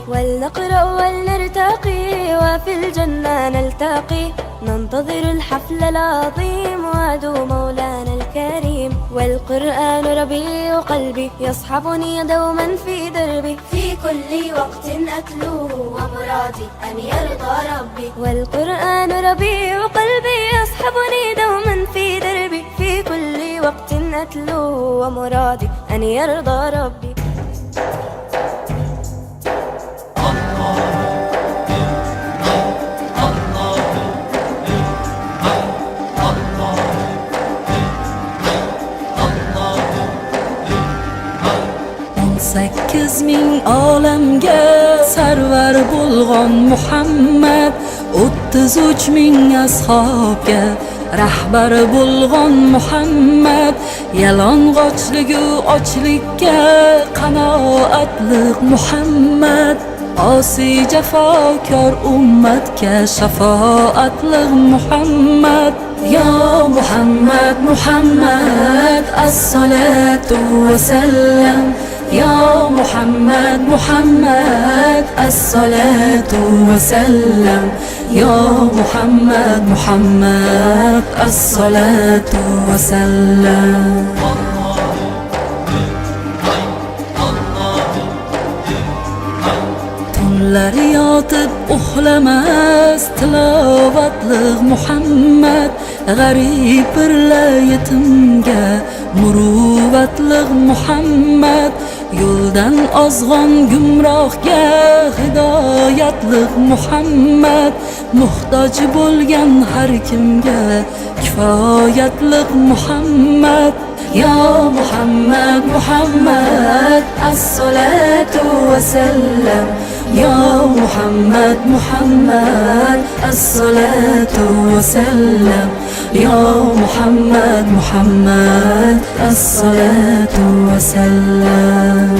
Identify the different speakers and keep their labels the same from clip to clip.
Speaker 1: ولنقرأ ولنرتقي وفي الجنة نلتقي ننتظر الحفل العظيم وعدو مولانا الكريم والقرآن ربيع قلبي يصحبني دوما في دربي في كل وقت أتلوه ومرادي أن يرضى ربي والقرآن ربيع قلبي يصحبني دوما في دربي في كل وقت أتلوه ومرادي أن يرضى ربي
Speaker 2: Sakkiz ming olamga sarvar bo'lgan Muhammad 33 ming ashobga rahbar bo'lgan Muhammad yalang'ochligu ochlikka qanoatliq Muhammad osi jafokor ummatga shafoatliq Muhammad ya Muhammad Muhammad as-salatu wa sallam يا محمد محمد الصلاة وسلم يا محمد محمد الصلاة وسلم tunlar yotib uxlamas tilovatliq Muhammad g'arib birla yetimga muruvvatliq Muhammad yo'ldan ozg'on gumrohga hidoyatliq Muhammad muhtoj bo'lgan har kimga kifoyatliq Muhammad ya Muhammad Muhammad as-salatu wa sallam ya Muhammad Muhammad as-salatu wa sallam ya Muhammad Muhammad as-salatu wa sallam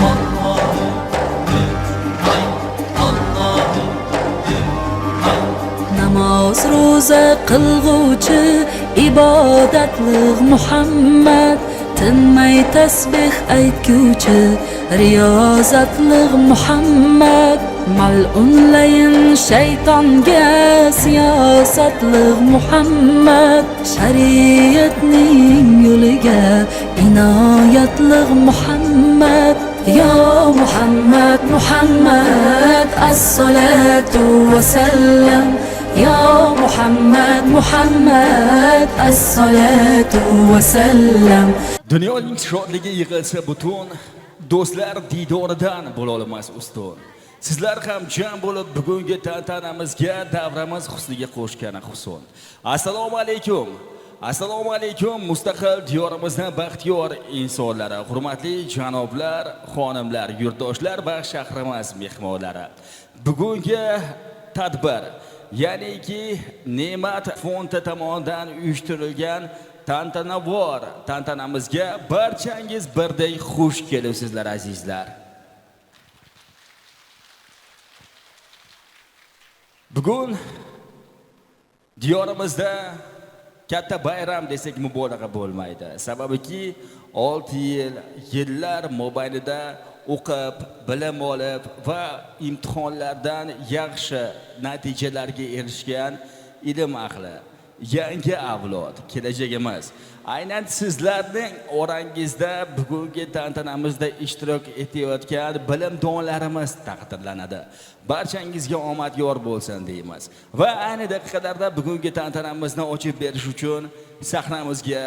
Speaker 2: namoz ro'za qilguvchi ibodatliq Muhammad tinmay tasbih aytguvchi riyozatliq Muhammad mal'unlayin shaytonga siyosatliq Muhammad shariatning yo'liga inoyatliq Muhammad ya Muhammad Muhammad as-salatu wa sallam ya Muhammad Muhammad as-salatu wa sallam
Speaker 3: Dunyoning shodligi yig'ilsa butun do'stlar diydoridan bo'la olmas ustun sizlar ham jam bo'lib bugungi tantanamizga davramiz husniga qo'shgani husun assalomu alaykum mustaqil diyorimizning baxtiyor insonlari hurmatli janoblar xonimlar yurtdoshlar va shahrimiz mehmonlari bugungi tadbir ya'niki Ne'mat fondi tomonidan uyushtirilgan tantanavor tantanamizga barchangiz birdek xush kelibsizlar azizlar. Bugun diyorimizda katta bayram desak mubolag'a bo'lmaydi. Sababiki 6 yillar mobaynida o'qib, bilim olib va imtihonlardan yaxshi natijalarga erishgan ilm ahli, yangi avlod, kelajagimiz. Aynan sizlarning orangizda bugungi tantanamizda ishtirok etayotgan bilimdonlarimiz taqdirlanadi. Barchangizga omad yor bo'lsin deymiz. Va ayni daqiqalarda bugungi tantanamizni ochib berish uchun sahnamizga,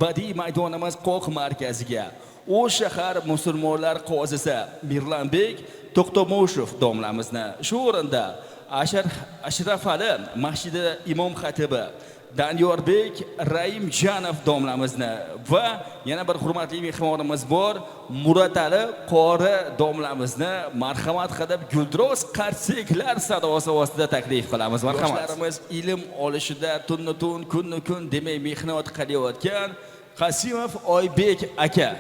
Speaker 3: badiiy maydonimiz Qo'q markaziga u shahar musulmonlar qozisi Mirlanbek To'xtamushev domlamizni shu o'rinda Ashrafali masjidi imom xatibi Danyorbek Raimjanov domlamizni va yana bir hurmatli mehmonimiz bor Muratali qori domlamizni marhamat qilib guldiroz qarsiklar sadosi ostida taklif qilamiz. Marhamatlarimiz ilm olishida tunni-tun, kunni-kun demay mehnat qilayotgan Qasimov Oybek aka.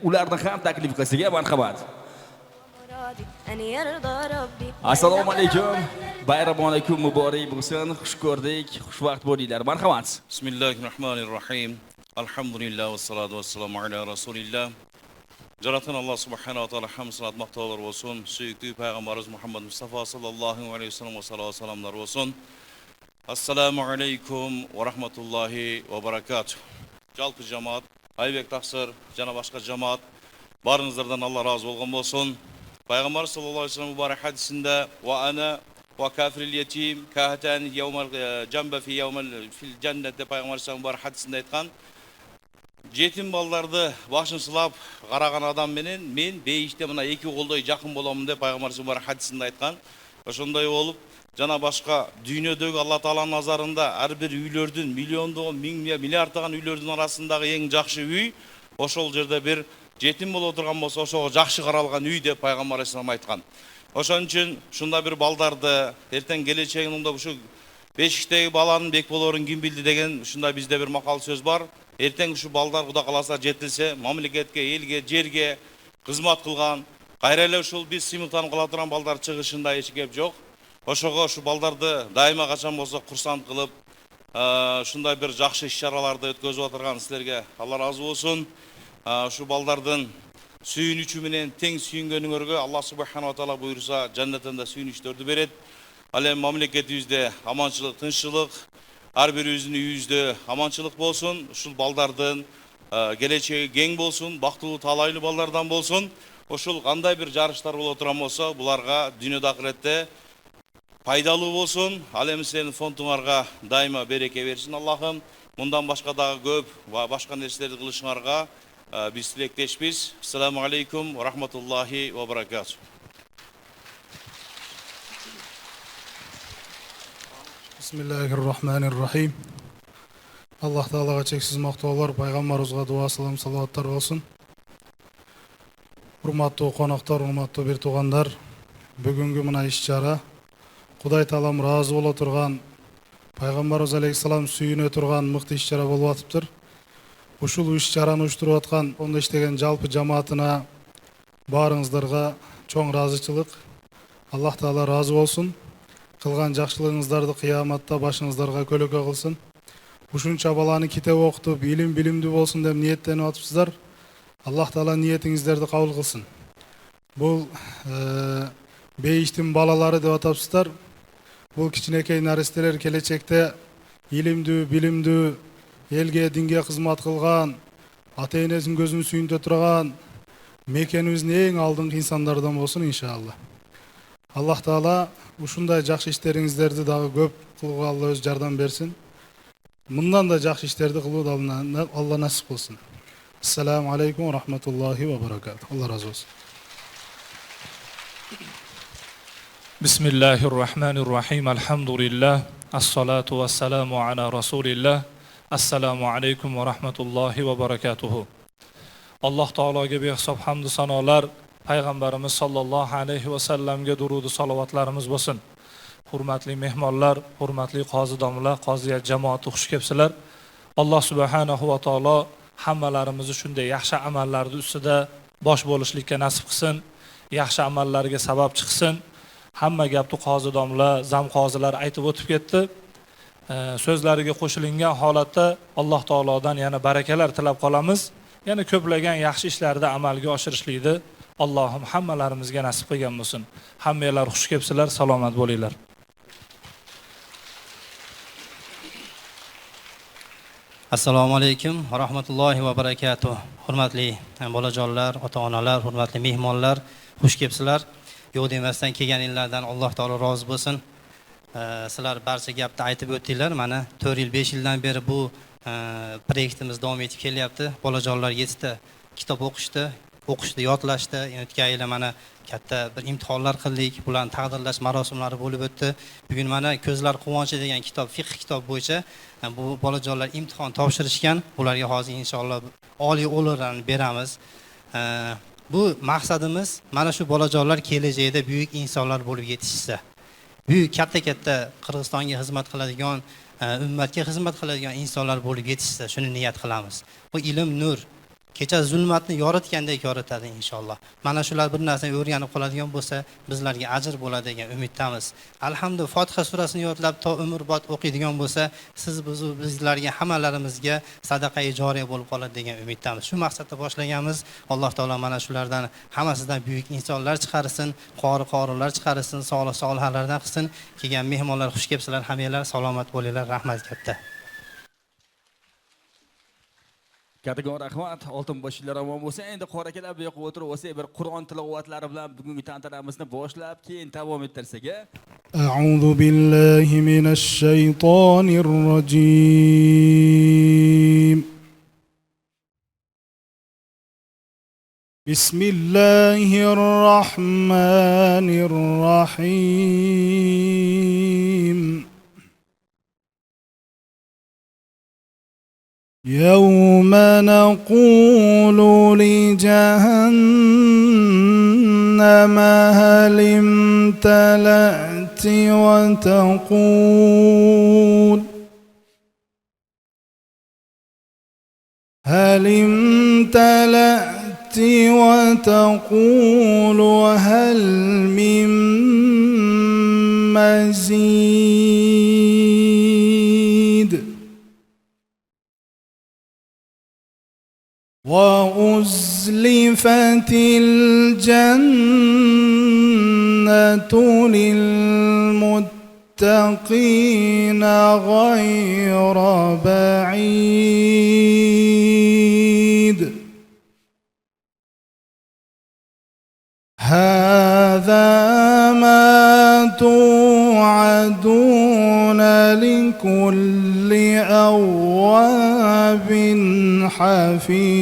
Speaker 3: Ularni ham taklif qilsak, marhamat. Assalomu alaykum. Bayramonakum muborak bo'lsin. Xush ko'rdik. Xushvaqt bo'linglar. Marhamat.
Speaker 4: Bismillahirrahmanirrahim. Alhamdulillah va salatu vassalamu ala rasulillah. Жаратқан Алла Субхану ва Таала хамд санат мақтаулар болсын. Сүйікті пайғамбарымыз Мұхаммад Мұстафа саллаллаху алейхи ва саллам саламдар болсын. Ассаламу алейкум ва рахматуллахи ва баракату. Жалпы жамаат, Айбек Тақсыр, жана башқа жамаат, барыңыздардан Алла разы болған болсын. Пайғамбар саллаллаху алейхи ва саллам бар хадисінде ва ана ва кафирил ятим кахатан яумал джамба фи яумал фил джаннат деп пайғамбар саллаллаху бар хадисінде айтқан. Жетім балдарды башын сылап қараған адам менен мен бейіште мына екі қолдай жақын боламын деп пайғамбар бар хадисінде айтқан. Ошондай болып, жана башқа дүйнөдөгү Алла Тааланын назарында әрбір үйлөрдүн миллиондогон, миллиарддаган үйлөрдүн арасындагы эң жакшы үй ошол жерде бир жетим болуп отурган болсо, ошого жакшы каралган үй деп пайгамбар алейхисалам айткан. Ошон үчүн ушундай бир балдарды эртең келечегинде ушу бешиктеги баланын бек болорун ким билди деген ушундай бизде бир макал сөз бар. Эртең ушу балдар Кудай кааласа жетилсе, мамлекетке, элге, жерге кызмат кылган, кайра эле ушул биз сыймыктанып кала турган балдар чыгышында эч кеп жок. Ошого ушу балдарды дайыма качан болсо курсант кылып, ушундай бир жакшы иш-чараларды өткөзүп отурган силерге Алла разы болсун. Ушу балдардын сүйүнүчү менен тең сүйүнгөнүңөргө Алла Субхану ва Таала буйруса жаннатында сүйүнүчтөрдү берет. Ал эми мамлекетибизде аманчылык, тынччылык, ар бирибиздин үйүбүздө аманчылык болсун. Ушул балдардын келечеги кең болсун, бактылуу талайлуу балдардан болсун. Ушул кандай бир жарыштар боло турган болсо, буларга дүйнөдө акыретте пайдалуу болсун. Ал эми сенин фондуңарга дайыма береке берсин Аллахым. Мындан башка дагы көп ва башка нерселерди кылышыңарга биз тилектешпиз. Ассаламу алейкум ва рахматуллахи ва баракату.
Speaker 5: Бисмиллахир-рахманир-рахим. Аллах Таалага чексиз мактоолор, пайгамбарыбызга дуа салам салаваттар болсун. Урматтуу коноктор, урматтуу бир туугандар, бүгүнгү мына иш-чара Кудай Таалам разы боло турган, пайгамбарыбыз алейхиссалам сүйүнө турган мыкты иш-чара болуп атыптыр. Ушул иш-чараны уюштуруп аткан, онда иштеген жалпы жамаатына баарыңыздарга чоң ыраазычылык. Аллах Таала разы болсун. Кылган жакшылыгыңыздарды кыяматта башыңыздарга көлөкө кылсын. Ушунча баланы китеп окутуп, илим билимдүү болсун деп ниеттенип атыпсыздар. Аллах Таала ниетиңиздерди кабыл кылсын. Бул бейиштин балалары деп атапсыздар. Бул кичинекей наристелер келечекте илимдүү, билимдүү, элге, динге кызмат кылган, ата-энесинин көзүн сүйүндө турган, мекенибиздин эң алдыңкы инсандардан болсун иншалла. Аллах Таала ушундай жакшы иштериңиздерди дагы көп кылууга Алла өз жардам берсин. Мындан да жакшы иштерди кылууга Алла насип кылсын. Ассаламу алейкум ва рахматуллахи ва баракату. Алла разы болсун.
Speaker 6: Bismillahirrahmanirrahim. Alhamdulillah. As-salatu was-salamu ala Rasulillah. Assalomu alaykum va rahmatullohi va barakatuh. Alloh taologa behisob hamd va sanolar, payg'ambarimiz sollallohu alayhi va sallamga durud va salovatlarimiz bo'lsin. Hurmatli mehmonlar, hurmatli qozidomlar, qoziyat jamoati xush kelibsizlar. Alloh subhanahu va taolo hammalarimizni shunday yaxshi amallarning ustida bosh bo'lishlikka nasib qilsin, yaxshi amallarga sabab chiqsin. Hamma gapni qozidomlar, zamqozilar aytib o'tib ketdi. So'zlariga qo'shilingan holatda Alloh taolodan yana barakalar tilab qolamiz. Yana ko'plagan yaxshi ishlarda amalga oshirishlikni Allohim hammalarimizga nasib qilgan bo'lsin. Hammalar xush kelibsizlar, salomat bo'linglar.
Speaker 7: Assalomu alaykum va rahmatullohi va barakatuh. Hurmatli bolajonlar, ota-onalar, hurmatli mehmonlar, xush kelibsizlar. Yo'q demasdan kelganinglardan Alloh taolo rozi bo'lsin. Sizlar barcha gapni aytib o'tdinglar. Mana 4 yil 5 yildan beri bu proyektimiz davom etib kelyapti. Bolajonlar 7 ta kitob o'qishdi, yodlashdi. O'tgan yil mana katta bir imtihonlar qildik. Bularni taqdirlash marosimlari bo'lib o'tdi. Bugun mana Ko'zlar quvonchi degan kitob, fiqh kitob bo'yicha bu bolajonlar imtihon topshirishgan. Ularga hozir inshaalloh oliy o'rinlarni beramiz. Bu maqsadimiz mana shu bolajonlar kelajakda buyuk insonlar bo'lib yetishsa. Buyuk katta Qirg'izistonga xizmat qiladigan, ummatga xizmat qiladigan insonlar bo'lib yetishsa, shuni niyat qilamiz. Bu ilm nur, kecha zulmatni yoritgandek yoritadi inshaalloh. Mana shular bir narsani o'rganib qoladigan bo'lsa, bizlarga ajr bo'ladi degan umiddamiz. Alhamdulillah, Fotiha surasini yodlab to umrbod o'qiydigan bo'lsa, siz bizlarga hammalarimizga sadaqa joriya bo'lib qoladi degan umiddamiz. Shu maqsadda boshlaganmiz. Alloh taolo mana shulardan hammasidan buyuk insonlar chiqarsin, qorilar chiqarsin, solihlardan qilsin. Kelgan mehmonlar xush kelibsizlar, hammanglar salomat bo'linglar. Rahmat katta.
Speaker 3: Kattakon rahmat, oltin boshinglar omon bo'lsa, endi qora akalar bu yoqqa o'tirib olsa, bir Qur'on tilovatlari bilan bugungi tantanamizni boshlab, keyin davom ettirsak.
Speaker 5: A'udhu billahi minash shaytonir rojim. Bismillahir rahmanir rahim. يوم نقول لجهنم هل امتلأت وتقول هل امتلأت وتقول هل من مزيد وأزلفت الجنة للمتقين غير بعيد هذا ما توعدون لكل أواب حفيظ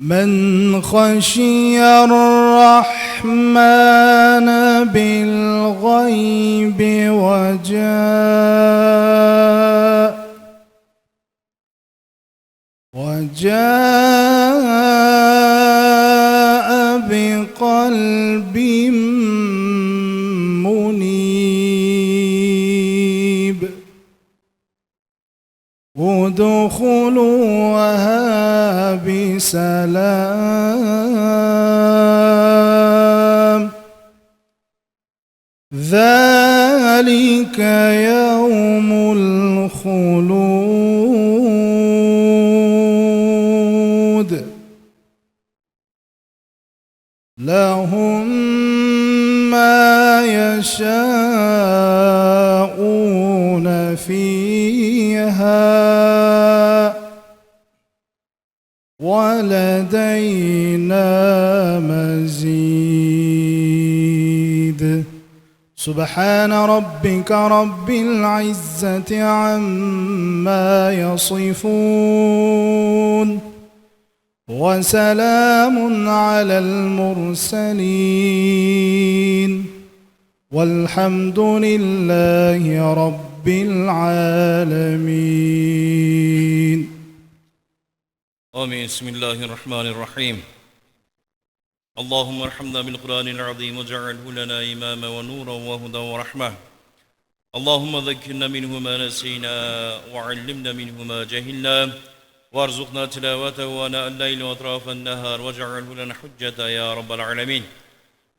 Speaker 5: من خشي الرحمن بالغيب وجاء بقلب منيب ادخلوها بسلام ذلك يوم الخلود لهم ما يشاءون فيها ولدينا مزيد سبحان ربك رب العزة عما يصفون وسلام على المرسلين والحمد لله رب العالمين
Speaker 4: آمين. بسم الله الرحمن الرحيم. اللهم ارحمنا بالقرآن العظيم واجعله لنا إماما ونورا وهدى ورحمة. اللهم ذكرنا منه ما نسينا وعلمنا منه ما جهلنا وارزقنا تلاوته وآناء الليل وأطراف النهار واجعله لنا حجة يا رب العالمين.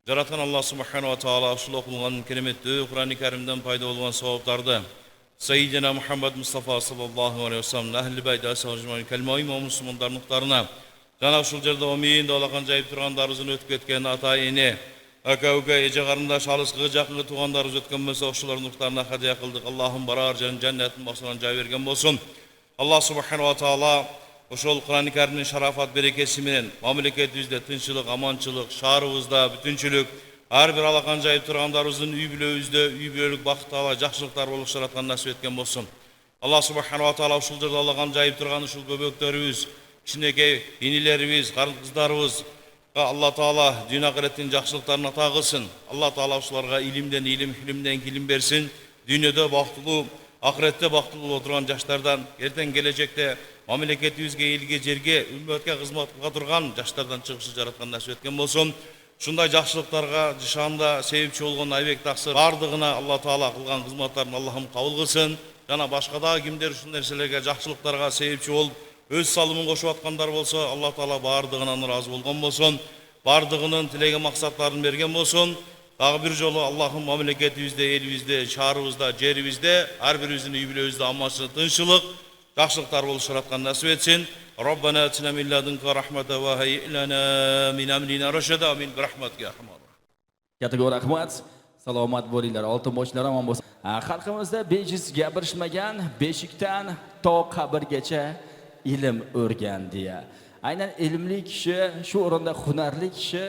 Speaker 4: Жаратқан Allah subhanahu wa ta'ala şul okulan kelimetli Kur'an-ı Kerim'den payda olan savaplarda Seyyidina Muhammed Mustafa sallallahu aleyhi ve sellem Ehl-i Beyt Asal-ı Kelime-i İmam Müslümanlar muhtarına Cenab-ı şul жерде omin dolakan jayıp turgandarızın ötüp ketken ata-eni aka-uka ece qarındaş alısqı жақынғы туғандарыбыз өткен болса ошолордун muhtarına hadiya kıldık. Allah'ım barar cennetin başынан жай берген болсын. Allah subhanahu wa ta'ala ошол Kur'an-ı Kerim'in şarafat berekesi менен мамлекетибизде тынччылык, аманчылык, шаарыбызда бүтүнчүлүк, ар бир алакан жайып тургандарыбыздын үй бүлөбүздө үй бүлөлүк бакыт ала жакшылыктар болуп жараткан насип эткен болсун. Allah subhanahu wa ta'ala ушул жерде алакан жайып турган ушул көбөктөрүбүз, кичинекей инилерибиз, карын кыздарыбыз Allah Taala dünya ahiretin жақсылықтарын ата кылсын. Allah Taala ушуларга илимден илим, илимден илим берсин. Dünyada бактылуу, ахиретте бактылуу отурган жаштардан, эртең келечекте мамлекетибизге, элге, жерге, үммөткө кызмат кыла турган жаштардан чыгышы жараткан насип эткен болсун. Ушундай жакшылыктарга жышанда себепчи болгон Айбек Таксыр бардыгына Алла Таала кылган кызматтарын Аллахым кабыл кылсын. Жана башка да кимдер ушул нерселерге жакшылыктарга себепчи болуп өз салымын кошуп аткандар болсо, Алла Таала бардыгынан ыраазы болгон болсун. Бардыгынын тилеген максаттарын берген болсун. Дагы бир жолу Аллахым мамлекетибизде, элибизде, шаарыбызда, жерибизде, ар бирибиздин үй бүлөбүздө аманчылык, тынччылык, жакшылыктар болушу аткан насип этсин. ربنا اتنا من لدنك رحمة وهيئ لنا من أمرنا رشدا آمين برحمتك يا أرحم الراحمين.
Speaker 3: Kattaga rahmat. Salomat bo'linglar. Oltin boshlar omon bo'lsin. Xalqimizda bejiz gapirishmagan beshikdan to qabrgacha ilm o'rgan deya. Aynan ilmli kishi, shu o'rinda hunarli kishi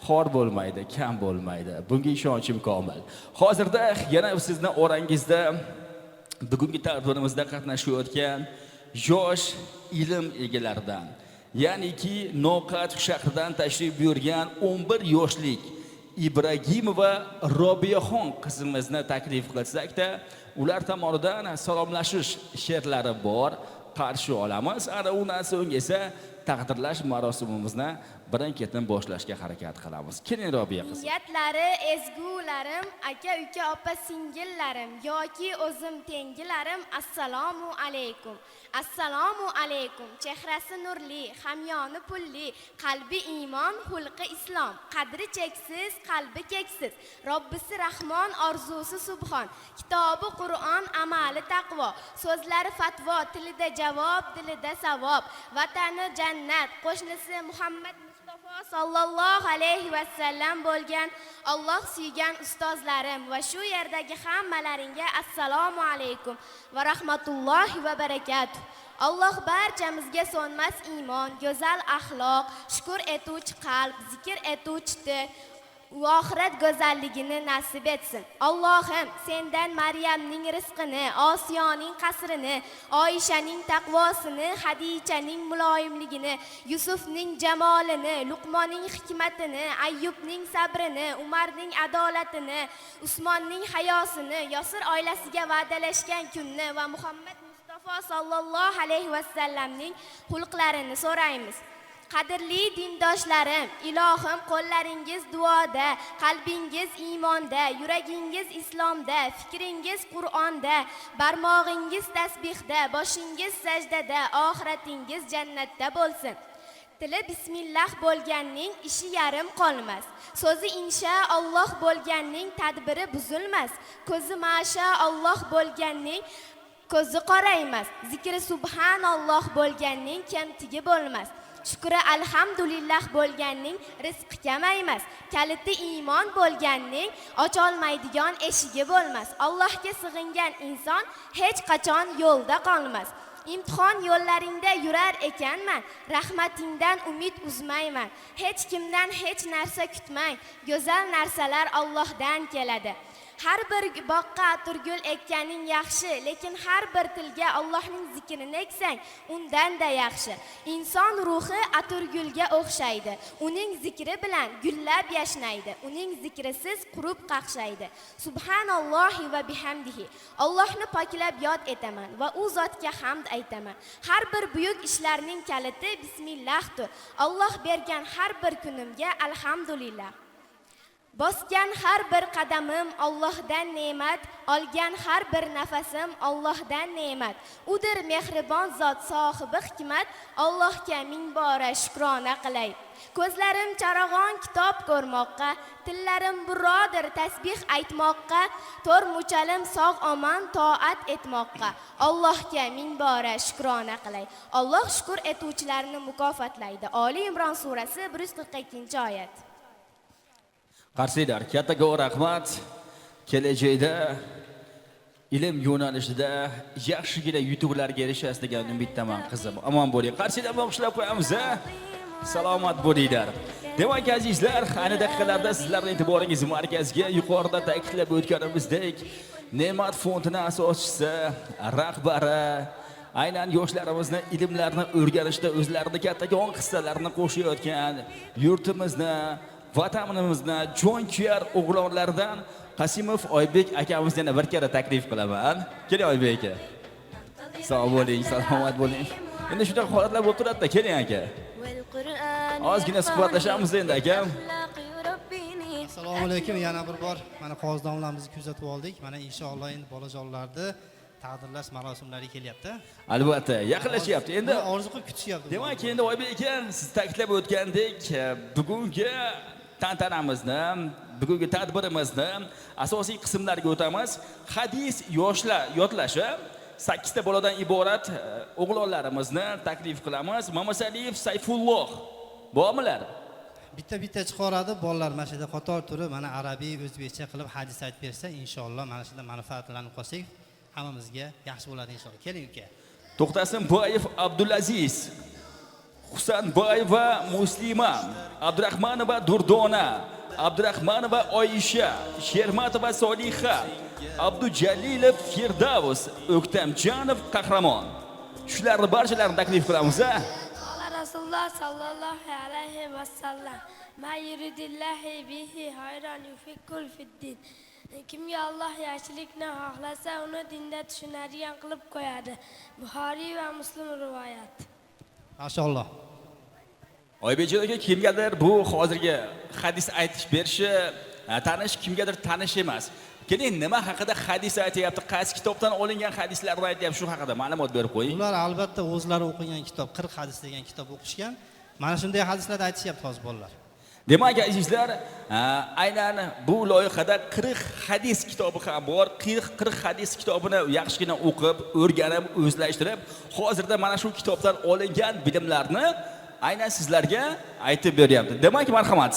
Speaker 3: xor bo'lmaydi, kam bo'lmaydi. Bunga ishonchim komil. Hozirda yana sizning orangizda bugungi tadbirimizda qatnashayotgan yosh ilm egalaridan, ya'niki Noqat shahridan tashrif buyurgan 11 yoshlik Ibragimova Robiyaxon qizimizni taklif qilsak-da, ular tomonidan salomlashish she'rlari bor, qarshi olamiz. Ana undan so'ng esa taqdirlash marosimimizni birin-ketin boshlashga harakat qilamiz. Keling Robiya qiz.
Speaker 8: Niyatlari ezgularim, aka uka opa singillarim yoki o'zim tengilarim, assalomu alaykum. Assalomu alaykum. Chehrasi nurli, hamyoni pulli, qalbi iymon, xulqi islom, qadri cheksiz, qalbi keksiz. Robbisi Rahmon, orzusi subhon. Kitobi Qur'on, amali taqvo. So'zlari fatvo, tilida javob, dilida savob. Vatani jannat, qo'shnisi Muhammad Mustafa sallallohu alayhi va sallam bo'lgan Alloh suygan ustozlarim va shu yerdagi hammalaringga assalomu alaykum va rahmatullohi va barakatuh. Alloh barchamizga so'nmas iymon, go'zal axloq, shukr etuvchi qalb, zikr etuvchi til va oxirat go'zalligini nasib etsin. Allohim sendan Maryamning rizqini, Osiyoning qasrini, Oyshaning taqvosini, Hadichaning muloyimligini, Yusufning jamolini, Luqmonning hikmatini, Ayyubning sabrini, Umarning adolatini, Usmonning hayosini, Yosir oilasiga va'dalashgan kunni va Muhammad Mustafa sallallohu alayhi va sallamning xulqlarini so'raymiz. Qadrli dindoshlarim, ilohim qo'llaringiz duoda, qalbingiz iymonda, yuragingiz islomda, fikringiz Qur'onda, barmog'ingiz tasbihda, boshingiz sajdada, oxiratingiz jannatda bo'lsin. Tili bismillah bo'lganning ishi yarim qolmas. So'zi inshaalloh bo'lganning tadbiri buzilmas. Ko'zi mashaalloh bo'lganning ko'zi qoraymas. Zikri subhanalloh bo'lganning kamtigi bo'lmas. Shukri alhamdulillah bo'lganning rizqi kamaymas. Kaliti iymon bo'lganning ocholmaydigan eshigi bo'lmas. Allohga sig'ingan inson hech qachon yo'lda qolmas. Imtihon yo'llaringda yurar ekanman, rahmatingdan umid uzmayman. Hech kimdan hech narsa kutmang, go'zal narsalar Allohdan keladi. Har bir boqqa atirgul ekkaning yaxshi, lekin har bir tilga Allohning zikrini eksang, undan-da yaxshi. Inson ruhi atirgulga o'xshaydi. Uning zikri bilan gullab yashnaydi. Uning zikrisiz qurib qaqshaydi. Subhanallohi va bihamdihi. Allohni poklab yod etaman va u zotga hamd aytaman. Har bir buyuk ishlarning kaliti bismillahdir. Alloh bergan har bir kunimga alhamdulillah. Bosgan har bir qadamim Allohdan ne'mat, olgan har bir nafasim Allohdan ne'mat. Udir mehribon zot sohibi hikmat, Allohga ming bora shukrona qilay. Ko'zlarim charog'on kitob ko'rmoqqa, tillarim birodir tasbih aytmoqqa, to'r muchalim sog' omon toat etmoqqa. Allohga ming bora shukrona qilay. Alloh shukr etuvchilarni mukofotlaydi. Oli Imron surasi 142-oyat.
Speaker 3: Qarsiylar, kattaga rahmat. Kelajakda ilm yo'nalishida yaxshigina yutuqlarga erishasiz degan umiddaman qizim. Omon bo'ling. Qarsiylar bog'ishlab qo'yamiz. Salomat bo'linglar. Demak azizlar, ayni daqiqalarda sizlarning e'tiboringiz markazga yuqorida ta'kidlab o'tganimizdek, Ne'mat fondining asoschisi, rahbari aynan yoshlarimizni ilmlarni o'rganishda o'zlarini kattagon hissalarini qo'shayotgan yurtimizni, vatanimizni jon kuyar o'g'lonlardan Qasimov Oybek akamizni yana bir kere taklif qilaman. Keling Oybek aka. Sog' bo'ling, salomat bo'ling. Endi shunday holatlar bo'lib turadi-da, keling aka. Ozgina suhbatlashamiz endi aka.
Speaker 7: Assalomu alaykum. Yana bir bor mana qozi domlamizni kuzatib oldik. Mana inshaalloh endi bolajonlarni taqdirlash marosimlari kelyapti.
Speaker 3: Albatta, yaqinlashyapti. Endi
Speaker 7: orzu qilib kutishyapti.
Speaker 3: demak, endi Oybek aka, siz ta'kidlab o'tgandek, bugungi tantanamizni, bugungi tadbirimizni asosiy qismlariga o'tamiz. Hadis yoshlar yodlashi 8 ta boladan iborat o'g'lonlarimizni taklif qilamiz. Mamasaliyev Sayfulloh bormilar?
Speaker 7: Bitta chiqaradi bolalar mana shu yerda qator turib, mana arabiy, o'zbekcha qilib hadis aytib bersa, inshaalloh mana shunda manfaatlanib qolsak, hammamizga yaxshi bo'ladi inshaalloh. Keling uka.
Speaker 3: To'xtasinboyev Abdulaziz, Husanboyeva Muslima, Abdurahmonova Durdona, Abdurahmonova Oyisha, Shermatova Soliha, Abdujalilov Firdavs, O'ktamjonov Qahramon. Shularni barchalarini taklif qilamiz.
Speaker 1: Rasululloh sallallohu alayhi va sallam ma yuridillohi bihi hayron yufikul fiddin. Kimga Alloh yaxshilikni xohlasa, uni dinda tushunadigan qilib qo'yadi. Buxoriy va Muslim rivoyat.
Speaker 7: Maşallah.
Speaker 3: Oybek aka, kimgadir bu hozirgi hadis aytish berishi tanish, kimgadir tanish emas. Keling, nima haqida hadis aytyapti, qaysi kitobdan olingan hadislarni aytyapti, shu haqida ma'lumot berib qo'ying.
Speaker 7: Ular albatta o'zlari o'qigan kitob, 40 hadis degan kitob o'qishgan. Mana shunday hadislarni aytishyapti hozir bolalar.
Speaker 3: Demak, azizlar, aynan bu loyihada 40 hadis kitobi ham bor. 40 hadis kitobini yaxshigina o'qib, o'rganib, o'zlashtirib, hozirda mana shu kitobdan olingan bilimlarni aynan sizlarga aytib beryapti. Demak, marhamat.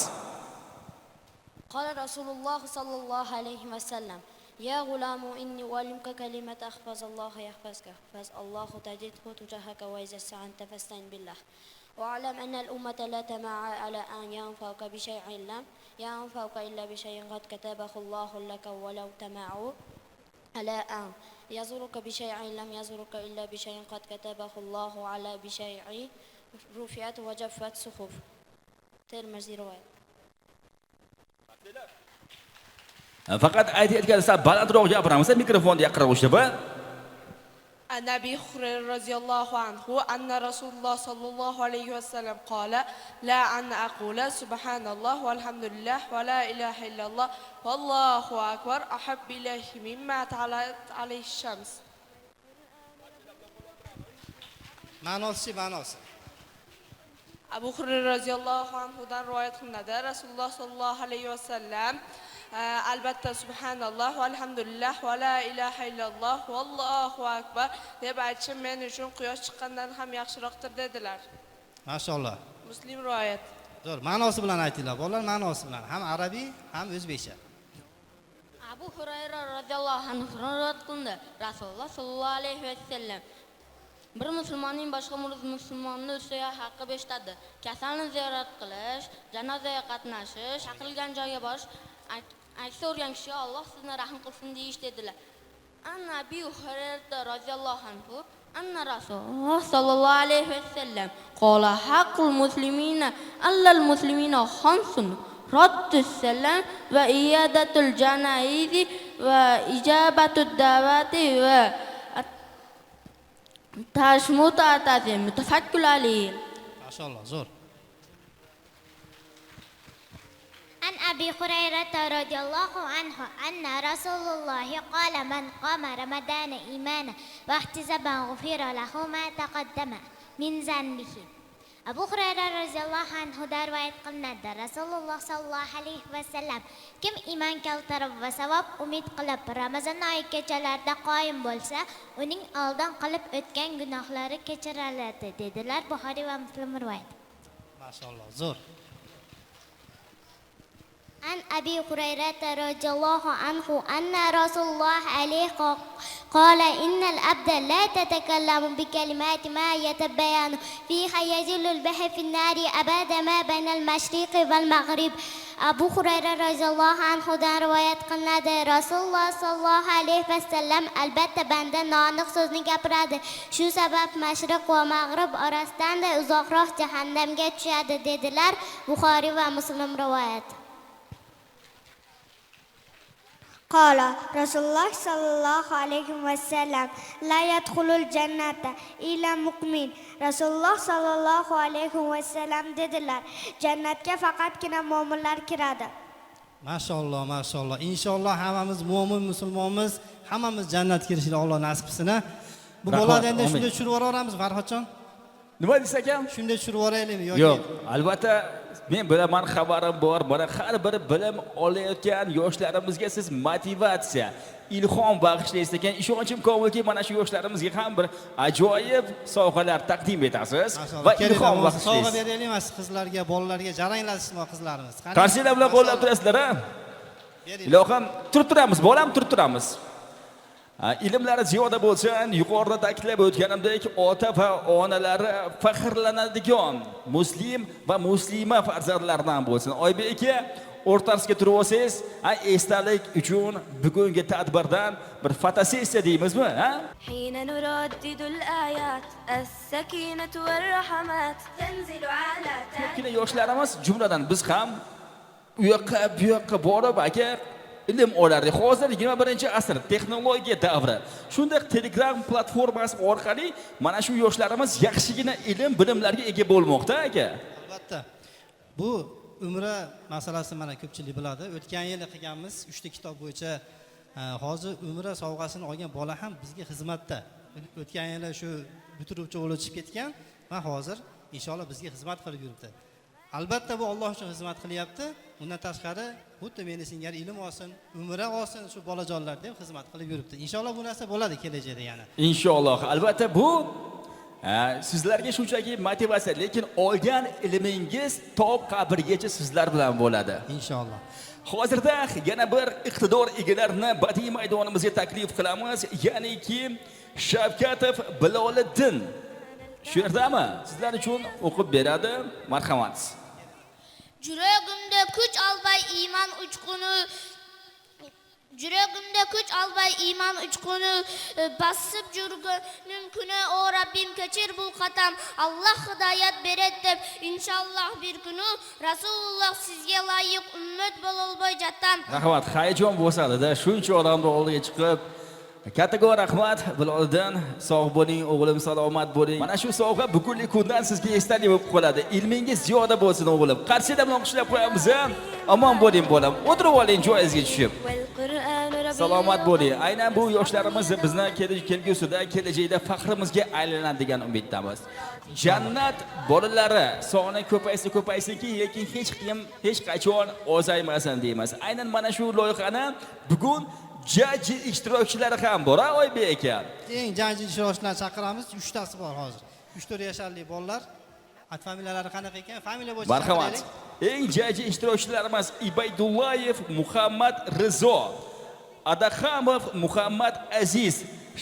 Speaker 1: قال رسول الله صلى الله عليه وسلم يا غلام إني أعلمك كلمة احفظ الله يحفظك احفظ الله تجده تجاهك وإذا استعنت فاستعن بالله واعلم أن الأمة لا تجمع على أن ينفعك بشيء لم ينفعك إلا بشيء قد كتبه الله لك ولو تجمعوا على أن يزورك بشيء لم يزورك إلا بشيء قد كتبه الله على بشيء رفعت وجفت صحف. Termiziy rivoyat.
Speaker 3: Faqat aytayotgansa balandroq gapiramiz, mikrofonni yaqinroq ushlab.
Speaker 9: عن أبي هريرة رضي الله عنه أن رسول الله صلى الله عليه وسلم قال لا أن أقول سبحان الله والحمد لله ولا إله إلا الله والله أكبر أحب إليه مما طلعت عليه الشمس.
Speaker 7: Ma'nosi.
Speaker 9: Abu Hurayra roziyallohu anhudan rivoyat qilinadi. Rasululloh sallallohu alayhi vasallam albatta subhanalloh valhamdulillah va la ilaha illalloh vallohu akbar deb aytishim men uchun quyosh chiqqandan ham yaxshiroqdir dedilar.
Speaker 7: Maşallah.
Speaker 9: Muslim rivoyat.
Speaker 7: Zo'r, ma'nosi bilan aytinglar. Bolalar ma'nosi bilan, ham arabiy, ham o'zbekcha.
Speaker 1: Abu Hurayra radhiyallohu anhu rivoyat qildi. Rasululloh sallallohu alayhi vasallam bir musulmonning boshqa musulmonni ustiga haqqi beshtadi. Kasalni ziyorat qilish, janozaga qatnashish, chaqirilgan joyga borish, aytsa o'rgan kishiga Alloh sizni rahim qilsin deyish dedilar. Anna Abi Hurayra radhiyallohu anhu anna Rasululloh sallallohu alayhi vasallam qala haqqul muslimina allal muslimina khamsun raddus salam va iyadatul janaizi va ijabatud da'vati va تشمت أتاتي متفكر عليه.
Speaker 7: ما شاء الله زور.
Speaker 10: عن أبي هريرة رضي الله عنه أن رسول الله قال من قام رمضان إيمانا واحتسابا غفر له ما تقدم من ذنبه. Abu Hurayra roziyallohu anhu rivoyat qilinadi. Rasululloh sallallohu alayhi vasallam kim iymon keltirib va savob umid qilib Ramazon oyi kechalarida qoyim bo'lsa, uning oldin qilib o'tgan gunohlari kechiriladi dedilar. Buxoriy va Muslim rivoyat.
Speaker 7: Maşallah, zo'r.
Speaker 10: عن أبي هريرة رضي الله عنه أن رسول الله عليه قال إن العبد لا تتكلم بكلمات ما يتبين فيها يزل البحر في النار أبدا ما بين المشرق والمغرب. Abu Hurayra roziyallohu anhudan rivoyat qilinadi. Rasululloh sallallohu alayhi vasallam albatta banda noaniq so'zni gapiradi. Shu sabab mashriq va mag'rib orasidan uzoqroq jahannamga tushadi dedilar. Buxoriy va Muslim rivoyat. قال رسول الله صلى الله عليه وسلم لا يدخل الجنة إلا مؤمن. Rasululloh sallallohu alayhi vasallam dedilar, jannatga faqatgina mo'minlar kiradi.
Speaker 7: Mashaalloh, mashaalloh. Inshaalloh hammamiz mo'min musulmonmiz, hammamiz jannatga kirishni Alloh nasib qilsin. Bu bo'ladi endi shunday tushirib yuboramiz Farhodjon.
Speaker 3: Nima desa ekan?
Speaker 7: Shunday tushirib yuboraylikmi yoki?
Speaker 3: Yo'q, albatta men bilaman, xabarim bor. Mana har bir bilim olayotgan yoshlarimizga siz motivatsiya, ilhom bag'ishlaysiz ekan. Ishonchim komilki, mana shu yoshlarimizga ham bir ajoyib sovg'alar taqdim etasiz va ilhom bag'ishlaysiz.
Speaker 7: Sovg'a beraylikmi qizlarga, bolalarga jaranglatishmi qizlarimiz?
Speaker 3: Qarshilar bilan qo'llab turasizlar, ha? Ilohim, turib turamiz, bolam, turib turamiz. Ilmlari ziyoda bo'lsin, yuqorida ta'kidlab o'tganimdek, ota va onalari faxrlanadigan muslim va muslima farzandlardan bo'lsin. Oybek aka, o'rtasiga turib olsangiz, esdalik uchun bugungi tadbirdan bir fotosessiya deymizmi, ha?
Speaker 1: حين نردد الآيات السكينة والرحمات تنزل على
Speaker 3: Ko'pgina yoshlarimiz, jumladan biz ham u yoqqa bu yoqqa borib aka ilm olardik. Hozir 21-asr texnologiya davri. Shunday Telegram platformasi orqali mana shu yoshlarimiz yaxshigina ilm, bilimlarga ega bo'lmoqda aka.
Speaker 7: Albatta. Bu umra masalasi mana ko'pchilik biladi. O'tgan yili qilganmiz 3 ta kitob bo'yicha. Hozir umra sovg'asini olgan bola ham bizga xizmatda. O'tgan yili shu bitiruvchi o'lib chiqib ketgan va hozir inshaalloh bizga xizmat qilib yuribdi. Albatta bu Alloh uchun xizmat qilyapti. Undan tashqari xuddi meni singari ilm olsin, umra olsin, shu bolajonlar deb xizmat qilib yuribdi. Inshaalloh bu narsa bo'ladi kelajakda yana.
Speaker 3: Inshaalloh. Albatta bu sizlarga shunchaki motivatsiya, lekin olgan ilmingiz to qabrgacha sizlar bilan bo'ladi.
Speaker 7: Inshaalloh.
Speaker 3: Hozirda yana bir iqtidor egalarini badiiy maydonimizga taklif qilamiz, ya'niki Shavkatov Biloliddin. Shu yerdami? Sizlar uchun o'qib beradi. Marhamat.
Speaker 10: Yuragimda kuch albay iymon uchquni Yuragimda kuch albay iymon uchquni basib yurganim kuni o Rabbim kechir bu qatam Alloh hidoyat beradi deb inshaalloh bir kuni Rasululloh sizga loyiq ummat bo'lolboy jattam.
Speaker 3: Rahmat, hayajon bo'lsa-da, shuncha odamning oldiga chiqib kattaga rahmat. Biloliddin, sog' bo'ling, o'g'lim, salomat bo'ling. Mana shu sovg'a bugungi kundan sizga esdalik bo'lib qoladi. Ilmingiz ziyoda bo'lsin o'g'lim. Qarshidan bilan qishlab qo'yamiz ham. Omon bo'ling bolam. O'tirib oling joyingizga tushib. Salomat bo'ling. Aynan bu yoshlarimiz bizni kelgusida, kelajakda faxrimizga aylanadigan umiddamiz. Jannat bolalari soni ko'paysinki, lekin hech kim hech qachon ozaymasin deymiz. Aynan mana shu loyihani bugun jaji ishtirokchilari ham bor, Oybek aka.
Speaker 7: Eng jaji ishtirokchilarni chaqiramiz. 3 tasi bor hozir. 3-4 yoshli bolalar. Familiyalari qanaqa ekan? Familiya bo'yicha.
Speaker 3: Marhamat. Eng jaji ishtirokchilarimiz Ibaydullayev Muhammad Rizo, Adaxamov Muhammad Aziz,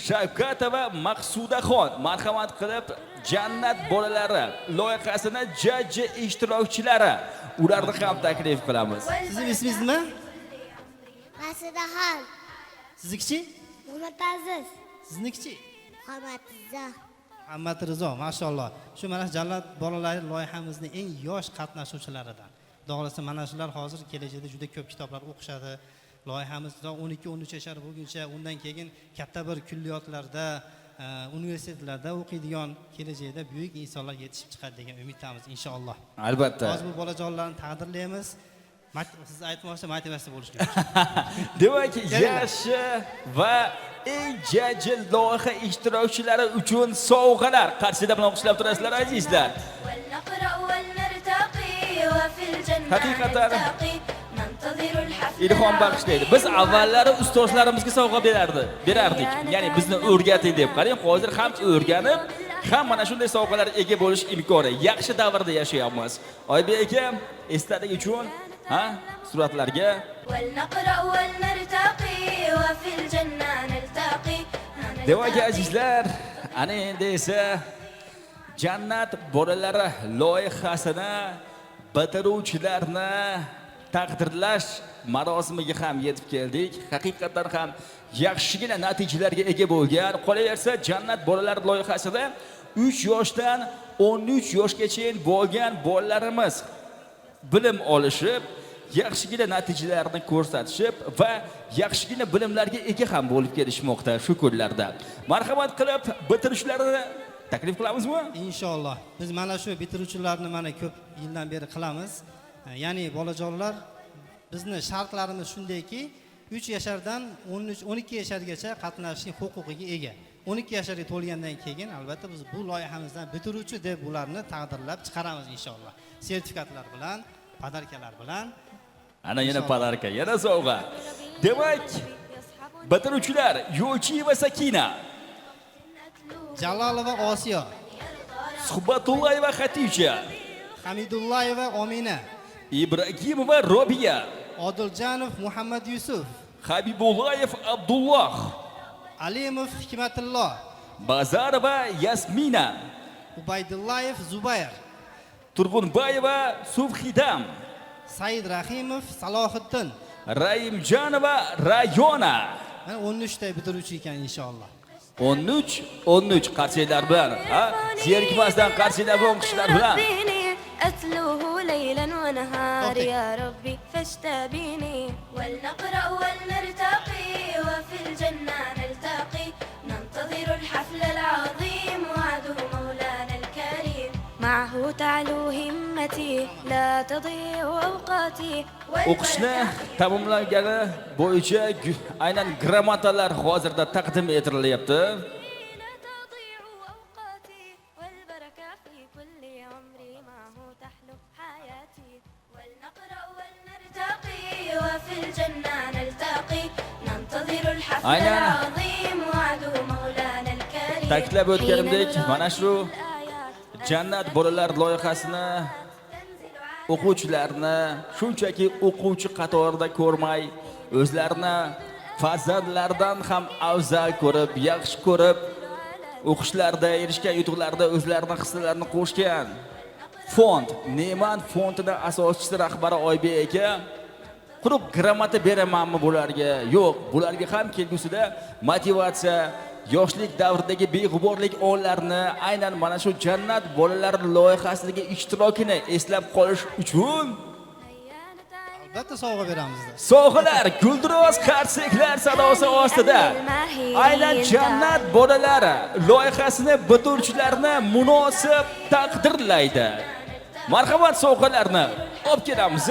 Speaker 3: Shavkatova Maqsudaxon. Marhamat qilib Jannat bolalari loyihasini jaji ishtirokchilari ularni ham taklif qilamiz.
Speaker 7: Sizning ismingiz nima?
Speaker 10: Maqsudaxon.
Speaker 7: Siznikichi?
Speaker 10: Muhammad Aziz.
Speaker 7: Siznikichi?
Speaker 10: Muhammad Rizo.
Speaker 7: Muhammad Rizo, mashaalloh. Shu mana Jannat bolalari loyihamizning eng yosh qatnashuvchilaridan. To'g'risi mana shular hozir kelajakda juda ko'p kitoblar o'qishadi. Loyihamiz 12-13 yashar bo'lguncha, undan keyin katta bir kulliyotlarda, universitetlarda o'qiydigan, kelajakda buyuk insonlar yetishib chiqadi degan umiddamiz inshaalloh.
Speaker 3: Albatta.
Speaker 7: Hozir bu bolajonlarni taqdirlaymiz. Siz aytmoqchi motivatsiya bo'lish kerak.
Speaker 3: Demak, yaxshi va eng jaji loyiha ishtirokchilari uchun sovg'alar qarshidan bilan o'qishlab turasizlar azizlar. Haqiqatan ilhom bag'ishlaydi. Biz avvallari ustozlarimizga sovg'a berardik. Ya'ni bizni o'rgating deb. Qarang, hozir ham o'rganib, ham mana shunday sovg'alar ega bo'lish imkoni. Yaxshi davrda yashayapmiz. Oybek aka, esdalik uchun suratlarga demak azizlar, ana endi esa Jannat bolalari loyihasini bitiruvchilarni taqdirlash marosimiga ham yetib keldik. Haqiqatan ham yaxshigina natijalarga ega bo'lgan. Qolaversa, Jannat bolalar loyihasida 3 yoshdan 13 yoshgacha bo'lgan bolalarimiz bilim olishib, yaxshigina natijalarni ko'rsatishib va yaxshigina bilimlarga ega ham bo'lib kelishmoqda shu kunlarda. Marhamat qilib bitirishlarini taklif qilamizmi?
Speaker 7: Inshaalloh. Biz mana shu bitiruvchilarni mana ko'p yildan beri qilamiz. Ya'ni bolajonlar bizni shartlarimiz shundayki, 3 yashardan 12 yashargacha qatnashishning huquqiga ega. 12 yasharga to'lgandan keyin albatta biz bu loyihamizdan bitiruvchi deb ularni taqdirlab chiqaramiz inshaalloh. Sertifikatlar bilan, podarkalar bilan.
Speaker 3: Ana yana podarka, yana sovg'a. Demak, bitiruvchilar Yo'lchi va Sakina,
Speaker 7: Jalolova Osiyo,
Speaker 3: Suhbatullayeva Xatija,
Speaker 7: Hamidullayeva Omina,
Speaker 3: Ibragimova Robiya,
Speaker 7: Odiljanov Muhammad Yusuf,
Speaker 3: Habibullayev Abdulloh,
Speaker 7: Alimov Hikmatulloh,
Speaker 3: Bazarova Yasmina,
Speaker 7: Ubaydullayev Zubayr,
Speaker 3: Turg'unbayeva Subhidam,
Speaker 7: Said Rahimov Salohiddin.
Speaker 3: Raimjanova Rayona.
Speaker 7: Mana 13 ta bitiruvchi ekan inshaalloh.
Speaker 3: 13 qarshilar bilan, ha? Zerikmasdan qarshilar bilan o'qishlar bilan.
Speaker 1: أتلوه ليلا ونهار يا ربي فاشتبيني ولنقرأ ولنرتقي وفي الجنة نلتقي ننتظر الحفل العظيم وعده مولانا الكريم معه تعلو همتي لا تضيع أوقاتي
Speaker 3: O'qishni tamomlagani bo'yicha aynan grammatalar hozirda taqdim etilyapti. Aynan ta'kidlab o'tganimdek, mana shu Jannat bolalar loyihasini o'quvchilarni shunchaki o'quvchi qatorida ko'rmay, o'zlarini farzandlaridan ham afzal ko'rib, yaxshi ko'rib, o'qishlarda erishgan yutuqlarda o'zlarining hissalarini qo'shgan fond, Neman fondining asoschisi rahbari Oybek aka quruq grammata beramanmi bularga? Yo'q, bularga ham kelgusida motivatsiya, yoshlik davridagi beg'uborlik onlarini aynan mana shu Jannat bolalar loyihasidagi ishtirokini eslab qolish uchun
Speaker 7: albatta sovg'a beramiz.
Speaker 3: Sovg'alar, guldiroz qarseklar sadosi ostida aynan Jannat bolalari loyihasini bitiruvchilarni munosib taqdirlaydi. Marhamat, sovg'alarni olib kelamiz.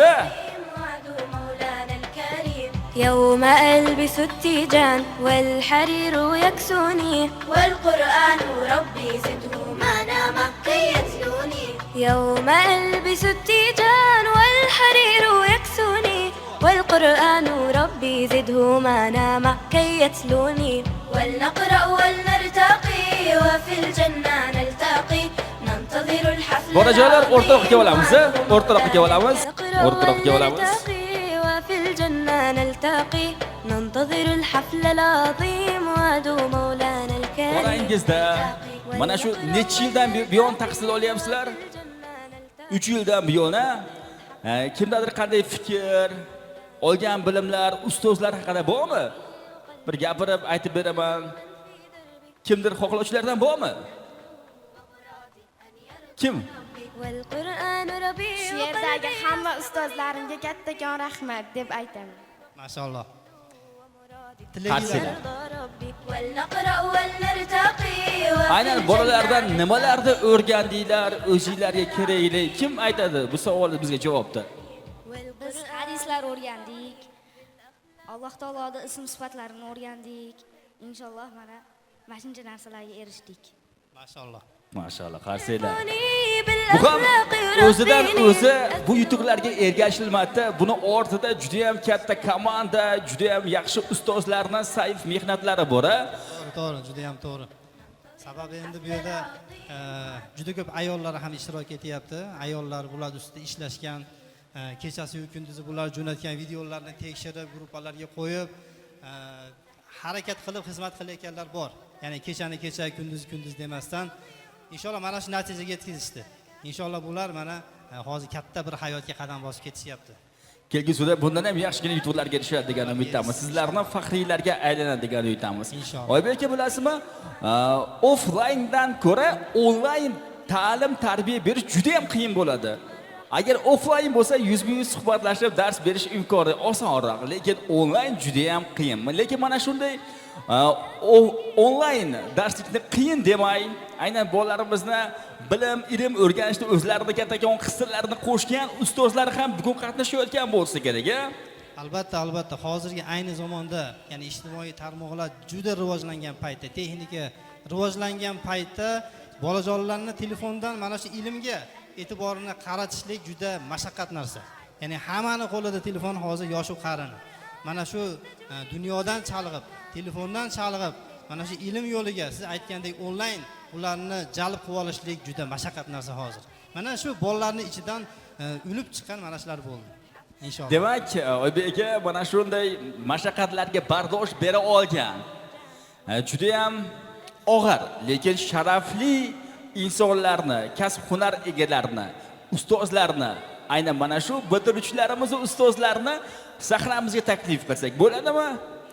Speaker 1: يوم ألبس التيجان والحرير يكسوني والقرآن ربي زده ما نام كي يتلوني يوم ألبس التيجان والحرير يكسوني والقرآن ربي زده ما نام كي يتلوني ولنقرأ ولنرتقي وفي الجنة نلتقي ننتظر الحفل
Speaker 3: Borajolar o'rtoqqa olamiz, o'rtoqqa olamiz, o'rtoqqa olamiz.
Speaker 1: وفي الجنة نلتقي ننتظر الحفل العظيم وعده مولانا الكريم
Speaker 3: Orangizda mana shu necha yildan buyon tahsil olyapsizlar? 3 yildan buyon, kimdadir qanday fikr, olgan bilimlar, ustozlar haqida bormi? Bir gapirib aytib beraman. Kimdir xohlovchilardan bormi? Kim?
Speaker 8: Shu yerdagi hamma ustozlarimga kattakon rahmat deb aytaman.
Speaker 7: Maşallah.
Speaker 3: Qarsiylar. Aynan bolalardan nimalarni o'rgandinglar, o'zingizlarga kerakli? Kim aytadi bu savolni bizga javobda?
Speaker 10: Biz hadislar o'rgandik. Alloh taoloning ism sifatlarini o'rgandik. Inshaalloh mana shuncha narsalarga erishdik.
Speaker 7: Maşallah.
Speaker 3: Maşallah, qarsiylar. Bu ham o'zidan o'zi bu yutuqlarga ergashilmoqda. Buni ortida juda ham katta komanda, juda ham yaxshi ustozlarning sayf mehnatlari bor.
Speaker 7: To'g'ri, juda ham to'g'ri. Sababi endi bu yerda juda ko'p ayollar ham ishtirok etyapti. Ayollar bular ustida ishlashgan, kechasi va kunduzi bular jo'natgan videolarni tekshirib, gruppalarga qo'yib, harakat qilib xizmat qilayotganlar bor. Ya'ni kechani kecha, kunduz demasdan inshaalloh mana shu natijaga yetkazishdi. Inshaalloh bular mana hozir katta bir hayotga qadam bosib ketishyapti.
Speaker 3: Kelgusida bundan ham yaxshigina yutuqlarga erishadi degan umiddamiz. Sizlarning faxriylarga aylanadi degan umiddamiz.
Speaker 7: Inshaalloh.
Speaker 3: Oybek aka, bilasizmi? Offlayndan ko'ra onlayn ta'lim tarbiya berish juda ham qiyin bo'ladi. Agar offlayn bo'lsa, yuz-ma-yuz suhbatlashib dars berish imkoni osonroq, lekin onlayn juda ham qiyin. Lekin mana shunday onlayn darslikni qiyin demay, aynan bolalarimizni bilim, ilm o'rganishda o'zlarining kattakon hissalarini qo'shgan ustozlar ham bugun qatnashayotgan bo'lsa kerak.
Speaker 7: Albatta, hozirgi ayni zamonda, ya'ni ijtimoiy tarmoqlar juda rivojlangan paytda, texnika rivojlangan paytda bolajonlarni telefondan mana shu ilmga e'tiborini qaratishlik juda mashaqqat narsa. Ya'ni hammani qo'lida telefon hozir yosh-u qarini. Mana shu dunyodan chalg'ib, telefondan chalg'ib, mana shu ilm yo'liga siz aytgandek onlayn ularni jalb qilib olishlik juda mashaqqat narsa hozir. Mana shu bolalarning ichidan ulib chiqqan mana shular bo'ldi. Inshaalloh.
Speaker 3: Demak, Oybek aka mana shunday mashaqqatlarga bardosh bera olgan. Juda ham og'ir, lekin sharafli insonlarni, kasb hunar egalarini, ustozlarni, aynan mana shu bitiruvchilarimiz ustozlarni sahramizga taklif qilsak bo'ladimi?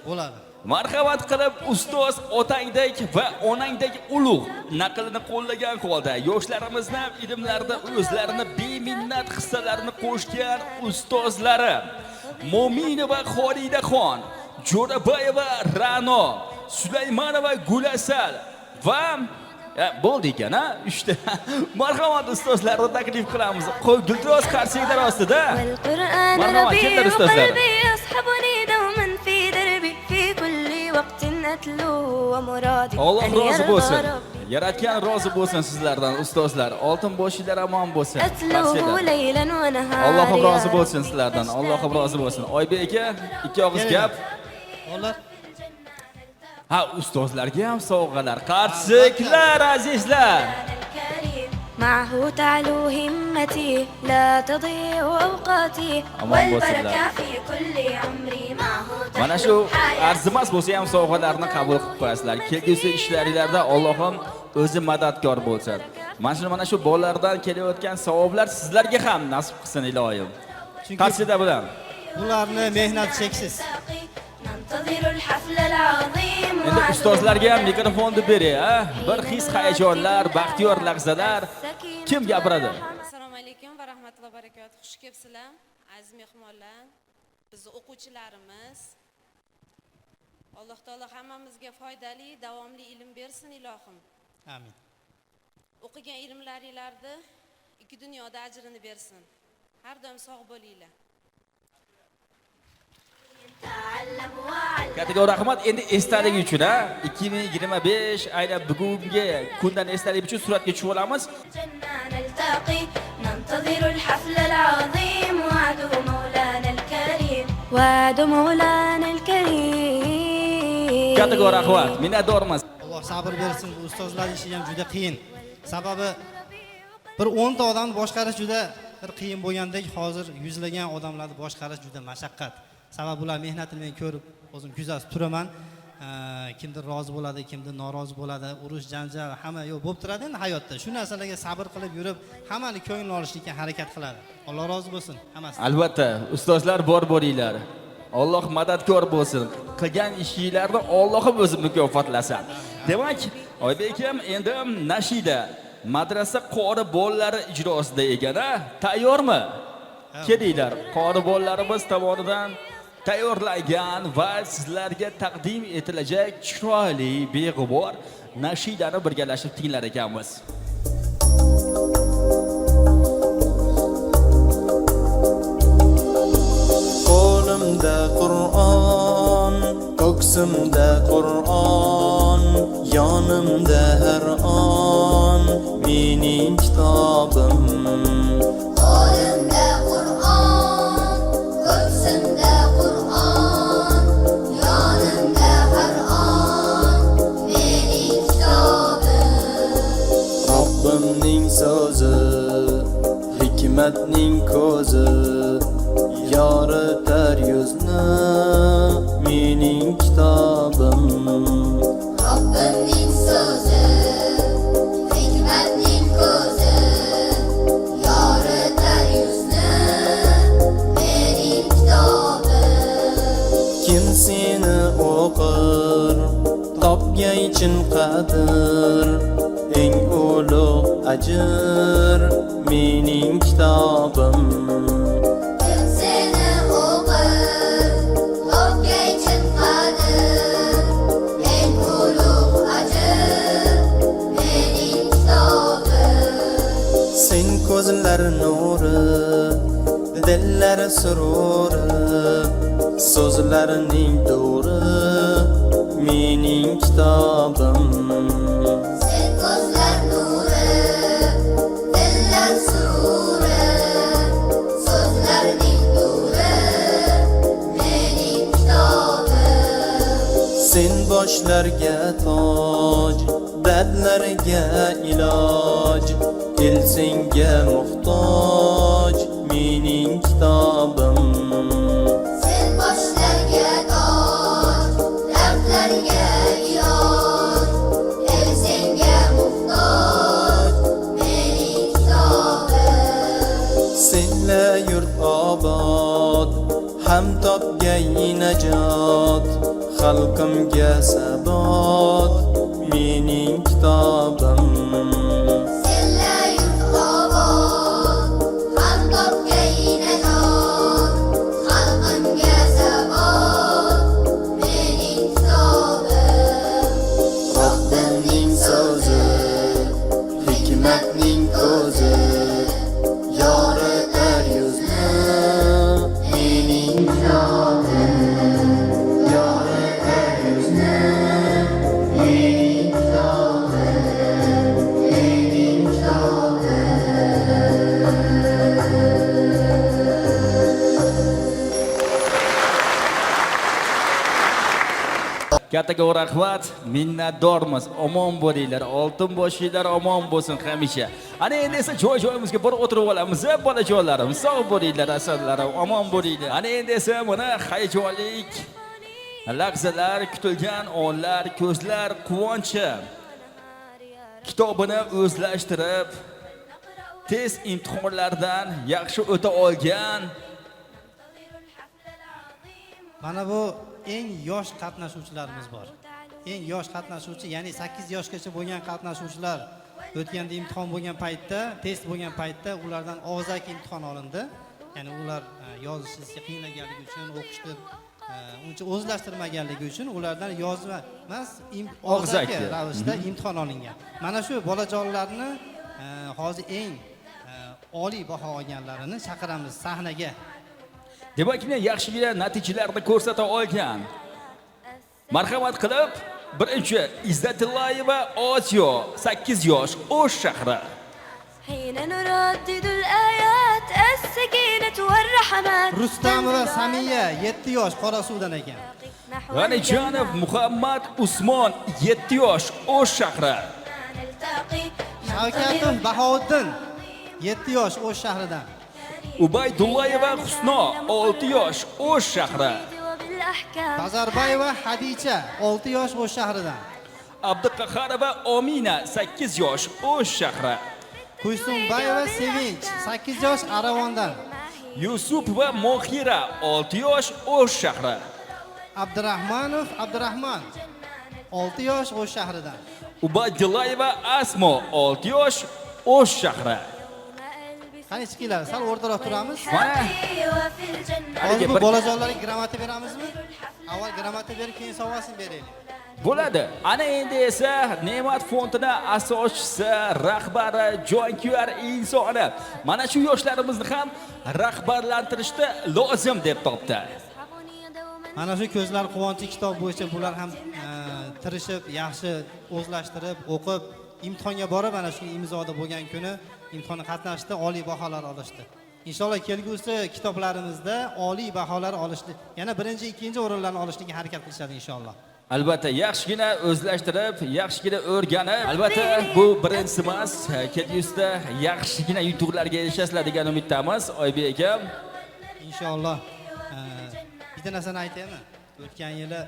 Speaker 7: Bo'ladi.
Speaker 3: Marhamat qilib ustoz otangdek va onangdek ulug' naqlini qo'llagan holda yoshlarimizni ilmlarda o'zlarini beminnat hissalarini qo'shgan ustozlari Mo'minova Xolidaxon, Jo'rabayeva Ra'no, Sulaymonova Gulasal va bo'ldi ekan, ha? 3 ta. Marhamat ustozlarni taklif qilamiz. Qo'y Dildoz qarshilar ostida. Marhamat kelinglar ustozlar. Alloh rozi bo'lsin. Yaratgan rozi bo'lsin sizlardan ustozlar. Oltin boshinglar omon bo'lsin. Alloh rozi bo'lsin sizlardan. Alloh rozi bo'lsin. Oybek aka, ikki og'iz gap.
Speaker 7: O'lar
Speaker 3: Ha, ustozlarga ham sovg'alar. Qarshilar azizlar.
Speaker 1: معه تعلو همتي لا تضيع أوقاتي والبركة في كل عمري معه
Speaker 3: Mana shu arzimas bo'lsa ham sovg'alarni qabul qilib qo'yasizlar. Kelgusi ishlaringizda Allohim o'zi madadkor bo'lsin. Mana shu bolalardan kelayotgan savoblar sizlarga ham nasib qilsin ilohim. Qasida bilan.
Speaker 7: Ularni mehnat cheksiz.
Speaker 3: Endi ustozlarga ham mikrofonni bering, ha? Bir his hayajonlar, baxtiyor lahzalar kim gapiradi?
Speaker 11: Assalomu alaykum va rahmatullohi va barakatuh. Xush kelibsizlar, aziz mehmonlar. Bizni o'quvchilarimiz. Alloh taolo hammamizga foydali, davomli ilm bersin ilohim.
Speaker 7: Amin.
Speaker 11: O'qigan ilmlaringizda ikki dunyoda ajrini bersin. Har doim sog' bo'linglar.
Speaker 3: Katta rahmat. Endi esdalik uchun, ha? 2025 aynan bugungi kundan esdalik uchun suratga tushib olamiz.
Speaker 1: ننتظر الحفل العظيم وعده مولانا الكريم وعده مولانا الكريم
Speaker 3: Katta rahmat. Minnatdormiz.
Speaker 7: Alloh sabr bersin. Bu ustozlar ishi ham juda qiyin. Sababi bir 10 ta odamni boshqarish juda bir qiyin bo'lgandek, hozir yuzlagan odamlarni boshqarish juda mashaqqat. Sababi ular mehnatini men ko'rib, o'zim kuzatib turaman. Kimdir rozi bo'ladi, kimdir norozi bo'ladi, urush, janjal hamma yo'q bo'lib turadi endi hayotda. Shu narsalarga sabr qilib yurib, hammani ko'nglini olishga harakat qiladi. Alloh rozi bo'lsin hammasi.
Speaker 3: Albatta, ustozlar bor bo'linglar. Alloh madadkor bo'lsin. Qilgan ishinglarni Allohim o'zi mukofotlasin. Demak, Oybek akam endi nashida madrasa qori bolalari ijrosida ekan-a? Tayyormi? Kelinglar, qori bolalarimiz tomonidan tayyorlangan va sizlarga taqdim etilajak chiroyli, beg'ubor nashidani birgalashib tinglar ekanmiz.
Speaker 12: Qo'limda Qur'on, ko'ksimda Qur'on, yonimda har on mening kitobim. Qo'limda Qur'on, ko'ksimda Qur'on, yonimda har on mening kitobim. Robbimning so'zi, hikmatning ko'zi, yoritar yuzni mening kitobim. Robbimning so'zi, hikmatning ko'zi, yoritar yuzni mening kitobim. Kim seni o'qir, topgaychin qadr, eng ulug' ajr mening kitobim. Ko'zlar nuri, dillar sururi, so'zlarining to'g'ri mening kitobim.
Speaker 10: Sen ko'zlar nuri, dillar sururi, so'zlarning nuri, mening kitobim.
Speaker 12: Sen boshlarga toj, dardlarga iloj, el senga muhtoj mening kitobim.
Speaker 10: Sen boshlarga toj, dardlarga iloj, el senga muhtoj, mening kitobim.
Speaker 12: Senla yurt obod, ham topgay najot, xalqimga sabot mening kitobim.
Speaker 10: Senla yurt obod, ham topgay najot, xalqimga sabot, mening kitobim.
Speaker 12: Robbimning so'zi, hikmatning ko'zi, yoritar yuzni mening kitobim. Yoritar yuzni mening kitobim, mening
Speaker 3: Kattaga rahmat, minnatdormiz. Omon bo'linglar, oltin boshinglar omon bo'lsin hamisha. Ana endi esa joy-joyimizga borib o'tirib olamiz. Bolajonlarim, sog' bo'linglar, asadlarim, omon bo'linglar. Ana endi esa mana hayajonlik lahzalar, kutilgan onlar, ko'zlar quvonchi kitobini o'zlashtirib, test imtihonlardan yaxshi o'ta olgan
Speaker 7: Mana bu eng yosh qatnashuvchilarimiz bor. Eng yosh qatnashuvchi, ya'ni 8 yoshgacha bo'lgan qatnashuvchilar o'tganda imtihon bo'lgan paytda, test bo'lgan paytda ulardan og'zaki imtihon olindi. Ya'ni ular yozishga qiynalganligi uchun, o'qishni uncha o'zlashtirmaganligi uchun ulardan yozma emas, og'zaki ravishda imtihon olingan. Mana shu bolajonlarni hozir eng oliy baho olganlarini chaqiramiz sahnaga.
Speaker 3: Demakki, yaxshigina natijalarni ko'rsata olgan. Marhamat qilib, birinchi Izzatillayeva Osiyo 8 yosh O'sh shahri.
Speaker 1: حين نردد الآيات السكينة والرحمات
Speaker 7: Rustamova Samiya 7 yosh Qorasuvdan ekan.
Speaker 3: G'anijonov Muhammad Usmon 7 yosh O'sh shahri.
Speaker 7: Shavkatov Bahouddin 7 yosh O'sh shahridan.
Speaker 3: Ubaydullayeva Husno 6 yosh O'sh shahri.
Speaker 7: Bazarbayeva Hadicha 6 yosh O'sh shahridan.
Speaker 3: Abduqahharova Omina 8 yosh O'sh shahri.
Speaker 7: Kuysunbayeva Sevinch 8 yosh Aravondan.
Speaker 3: Yusupova Mohira 6 yosh O'sh shahri.
Speaker 7: Abdurahmanov Abdurahman 6 yosh O'sh shahridan.
Speaker 3: Ubaydullayeva Asmo 6 yosh O'sh shahri.
Speaker 7: Qani chiqinglar, sal o'rtaroq turamiz.
Speaker 3: Mana
Speaker 7: hozir bu bolajonlarga grammatika beramizmi? Avval grammatika berib, keyin sovg'asini beraylik.
Speaker 3: bo'ladi. Ana endi esa Ne'mat fondini asoschisi, rahbari, jonkuyar insoni mana shu yoshlarimizni ham rahbarlantirishda lozim deb topdi.
Speaker 7: Mana shu ko'zlar quvonchi kitob bo'yicha bular ham tirishib, yaxshi o'zlashtirib, o'qib, imtihonga borib, mana shu imzoda bo'lgan kuni imtihonga qatnashdi, oliy baholar olishdi. Inshaalloh kelgusi kitoblarimizda oliy baholar olishni, yana birinchi, ikkinchi o'rinlarni olishga harakat qilishadi inshaalloh.
Speaker 3: Albatta, yaxshigina o'zlashtirib, yaxshigina o'rganib, albatta bu birinchisi emas, kelgusida yaxshigina yutuqlarga erishasizlar degan umiddamiz. Oybek akam,
Speaker 7: inshaalloh. Bitta narsani aytaymi? O'tgan yili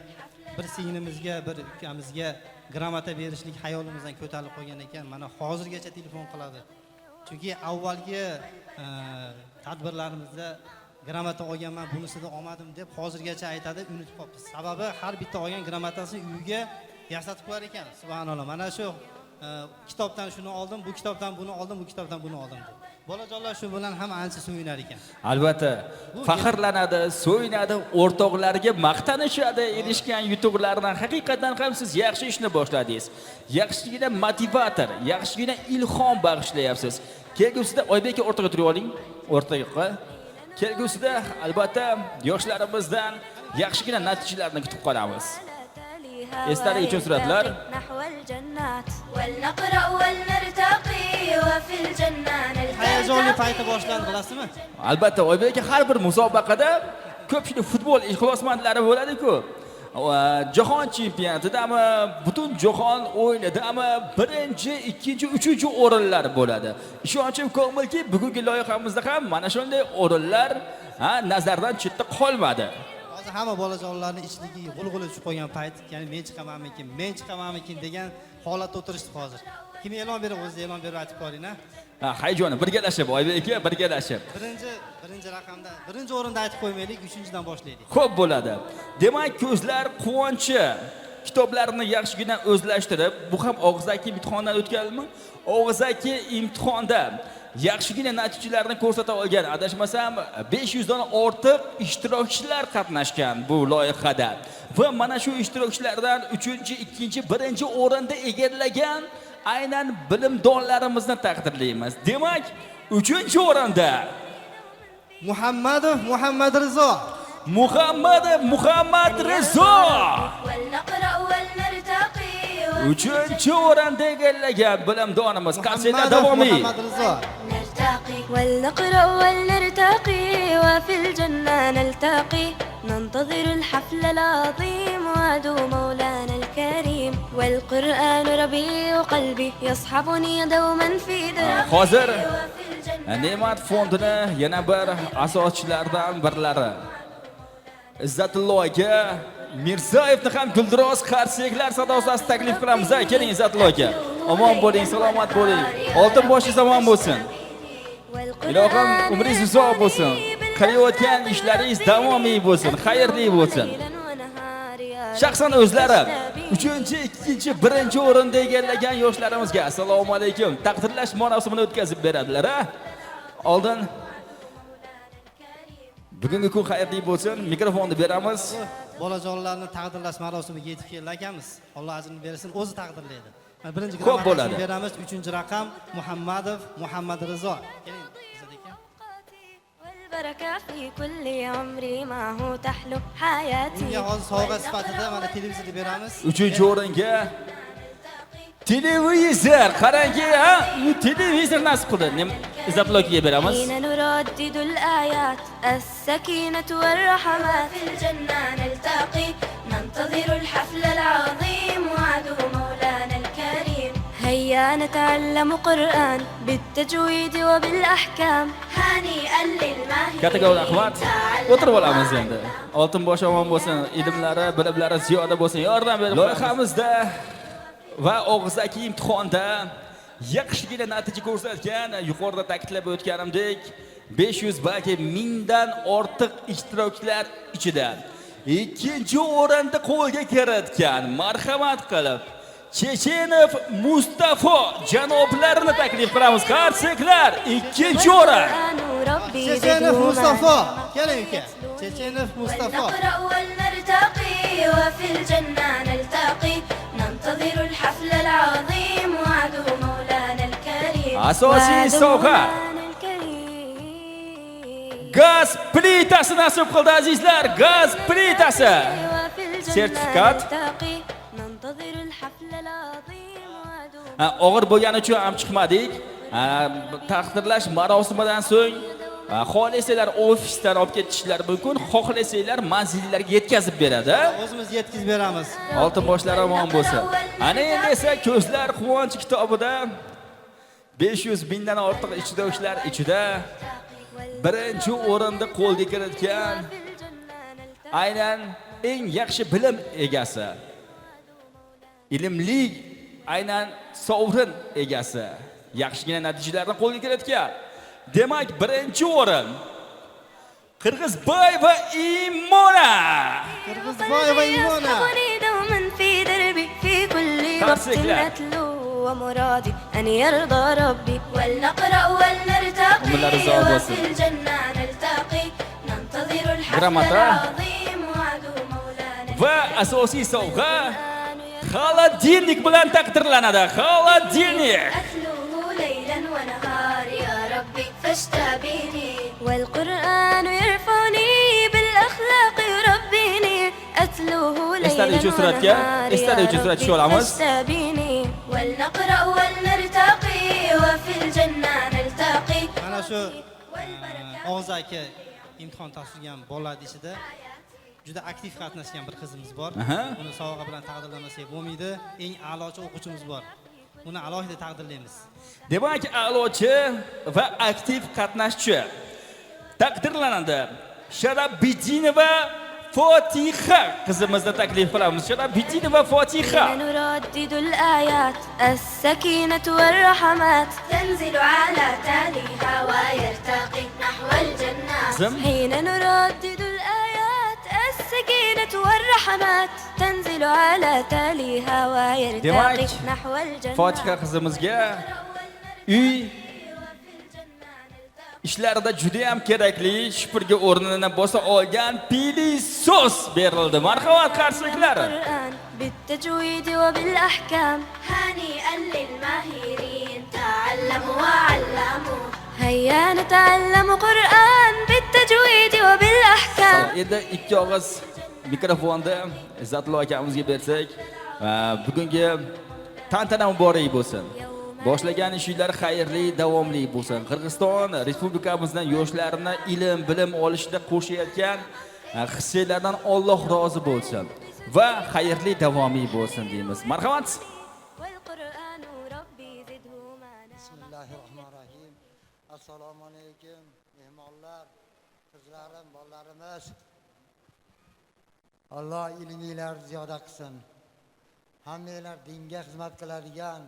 Speaker 7: bir singlimizga, bir ukamizga grammatika berishlik hayolimizdan ko'tarilib qolgan ekan. Mana hozirgacha telefon qiladi. Chunki avvalgi tadbirlarimizda grammatika olganman, bunisida olmadim deb hozirgacha aytadi, unutib qolibdi. Sababi har bitta olgan grammatikasini uyiga yasatib qo'yar ekan. Subhanalloh. Mana shu kitobdan shuni oldim, bu kitobdan buni oldim, bu kitobdan buni oldim deb. Bolajonlar shu bilan ham ancha so'yinar ekan.
Speaker 3: Albatta, faxrlanadi, so'yinadi, o'rtoqlariga maqtanishadi, erishgan yutuqlardan. Haqiqatan ham siz yaxshi ishni boshladingiz. Yaxshigina motivator, yaxshigina ilhom bag'ishlayapsiz. Kelgusida Oybek aka o'rtaga turib oling. O'rtaga. kelgusida albatta yoshlarimizdan yaxshigina natijalarni kutib qolamiz. Esdalik uchun suratlar.
Speaker 1: نحو الجنات ولنقرأ ولنرتقي وفي الجنة
Speaker 7: hayajonli
Speaker 1: نلتقي
Speaker 7: payti boshlandi, bilasizmi?
Speaker 3: Albatta, Oybek aka har bir musobaqada ko'pchilik futbol ixlosmandlari bo'ladi-ku. Jahon chempionatidami, butun jahon o'yinidami birinchi, ikkinchi, uchinchi o'rinlar bo'ladi. Ishonchim komilki, bugungi loyihamizda ham mana shunday o'rinlar nazardan chetda qolmadi.
Speaker 7: Hozir hamma bolajonlarning ichligiga g'ulg'ula tushib qolgan payt, ya'ni men chiqamanmikin degan holatda o'tirishdi hozir. Kim e'lon berib, o'zi e'lon berib aytib qo'ying-a.
Speaker 3: Hayajon, birgalashib, Oybek aka, birgalashib.
Speaker 7: Birinchi raqamda, birinchi o'rinda aytib qo'ymaylik, 3-dan boshlaylik.
Speaker 3: Xo'p bo'ladi. Demak, ko'zlar quvonchi kitoblarini yaxshigina o'zlashtirib, bu ham og'zaki imtihondan o'tganmi? Og'zaki imtihonda yaxshigina natijalarni ko'rsata olgan, adashmasam 500 dan ortiq ishtirokchilar qatnashgan bu loyihada. Va mana shu ishtirokchilardan 3-chi, 2-chi, 1-chi o'rinda egallagan aynan bilimdonlarimizni taqdirlaymiz. Demak, 3-chi o'rinda
Speaker 7: Muhammad Rizo.
Speaker 3: Muhammad Rizo.
Speaker 1: ولنقرأ ولنرتقي
Speaker 3: 3-chi o'rinda egallagan bilimdonimiz qasida davomiy.
Speaker 7: Muhammad Rizo.
Speaker 1: نرتقي ولنقرأ ولنرتقي وفي الجنة نلتقي ننتظر الحفل العظيم وعدو مولانا الكريم والقرآن ربيع قلبي يصحبني دوما في دربي
Speaker 3: Hozir
Speaker 1: وفي الجنة
Speaker 3: Ne'mat fondini yana bir asoschilardan birlari Izzatullo aka Mirzayevni ham guldiroz qarsiyaklar sadosasi taklif qilamiz. Keling Izzatullo aka. Omon bo'ling, salomat bo'ling. Oltin boshingiz omon bo'lsin. Ilohim umringiz uzoq bo'lsin. Qilayotgan ishlaringiz davomiy bo'lsin, xayrli bo'lsin. Shaxsan o'zlari 3-chi, 2-chi, 1-chi o'rinda egallagan yoshlarimizga assalomu alaykum. Taqdirlash marosimini o'tkazib beradilar, ha? Oldin bugungi kun xayrli bo'lsin. Mikrofonni beramiz.
Speaker 7: Bolajonlarni taqdirlash marosimiga yetib keldi akamiz. Alloh ajrini bersin, o'zi taqdirlaydi. Birinchi
Speaker 3: Ko'p bo'ladi.
Speaker 7: beramiz, 3-raqam Muhammad Rizo. Keling, Izzat aka.
Speaker 1: والبركة في كل عمري معه تحلو حياتي
Speaker 7: Unga hozir sovg'a sifatida mana televizorni beramiz.
Speaker 3: 3-chi o'ringa televizor. Qarangki, ha? Televizor nasib qildi. Izzatullo akaga beramiz.
Speaker 1: حين نردد الآيات السكينة والرحمة في الجنة نلتقي ننتظر الحفل العظيم وعدو مولانا الكريم هيا نتعلم قرآن بالتجويد وبالأحكام هنيئا للماهرين
Speaker 3: Kattaga rahmat. O'tirib olamiz endi. Oltin bosh omon bo'lsin, ilmlari, bilimlari ziyoda bo'lsin. Yordam berib loyihamizda va og'zaki imtihonda yaxshigina natija ko'rsatgan, yuqorida ta'kidlab o'tganimdek 500 balki 1000 dan ortiq ishtirokchilar ichida 2-chi o'rinda qo'lga kiritgan, marhamat qilib Chechenov Mustafa janoblarini taklif qilamiz. Qarsiklar 2-chi o'rin.
Speaker 7: Chechenov Mustafa. Keling aka. Chechenov Mustafa.
Speaker 1: نقرأ ولنرتقي وفي الجنة نلتقي ننتظر الحفل العظيم وعده مولانا الكريم
Speaker 3: Asosiy sovg'a gaz plitasi nasib qildi azizlar. Gaz plitasi. Sertifikat. Og'ir bo'lgani uchun ham chiqmadik. Taqdirlash marosimidan so'ng xohlasanglar ofisdan olib ketishlari mumkin, xohlasanglar manzillarga yetkazib beradi.
Speaker 7: O'zimiz yetkazib beramiz.
Speaker 3: Oltin boshlar omon bo'lsin. Ana endi esa ko'zlar quvonchi kitobida 500 mingdan ortiq ishtirokchilar ichida 1-chi o'rinda qo'lga kiritgan aynan eng yaxshi bilim egasi, ilmli aynan sovrin egasi, yaxshigina natijalarni qo'lga kiritgan. Demak, 1-chi o'rin Qirg'izboyeva Imona.
Speaker 7: Qirg'izboyeva Imona.
Speaker 1: دوما في دربي في كل وقت نتلو ومرادي أن يرضى ربي ولنقرأ ولنرتقي وفي الجنة نلتقي ننتظر الحفل العظيم وعده مولانا
Speaker 3: va asosiy sovg'a xolodilnik bilan taqdirlanadi. Xolodilnik.
Speaker 1: أتلوه ليلا ونهار يا ربي فاشتبيني والقرآن يرفعني بالأخلاق يربيني أتلوه
Speaker 3: Eslar
Speaker 1: ليلا
Speaker 3: uchun suratga,
Speaker 1: ونهار
Speaker 3: eslar
Speaker 1: يا
Speaker 3: uchun surat
Speaker 1: ربي
Speaker 3: tusha olamiz.
Speaker 1: تستبيني ولنقرأ ولنرتقي وفي الجنة نلتقي
Speaker 7: Mana shu Og'iz aka imtihon topshirgan bolalar ichida juda aktiv qatnashgan bir qizimiz bor.
Speaker 3: Aha.
Speaker 7: Uni sovg'a bilan taqdirlamasak bo'lmaydi. Eng a'lochi o'quvchimiz bor. Uni alohida taqdirlaymiz.
Speaker 3: Demak, a'lochi va aktiv qatnashchi taqdirlanadi. Sharabidinova Fotiha qizimizni taklif qilamiz. Sharabidinova Fotiha.
Speaker 1: نردد الآيات السكينة والرحمات تنزل على تاليها ويرتقي نحو الجنة حين نردد الآيات السكينة والرحمات تنزل على تاليها ويرتقي نحو الجنة
Speaker 3: Fotiha qizimizga uy ishlarida juda ham kerakli shipirga o'rnini bosa olgan pilisos berildi. Marhamat qarshiliklar.
Speaker 1: القرآن بالتجويد وبالأحكام هنيئا للماهرين تعلموا وعلموا هيا نتعلم قرآن بالتجويد وبالأحكام
Speaker 3: Endi ikki og'iz mikrofonni Izzatullo akamizga bersak, bugungi tantana muborak bo'lsin. Boshlagan ishinglar xayrli, davomli bo'lsin. Qirg'iziston Respublikamizdan yoshlarini ilm, bilim olishda qo'shayotgan hissiylardan Alloh rozi bo'lsin va xayrli davomiy bo'lsin deymiz. Marhamat.
Speaker 1: والقرآن ربي زده معنا
Speaker 13: Bismillahirrahmanirrahim. Assalomu alaykum mehmonlar, qizlarim, bolalarimiz. Alloh ilminglar ziyoda qilsin. Hammanglar dinga xizmat qiladigan,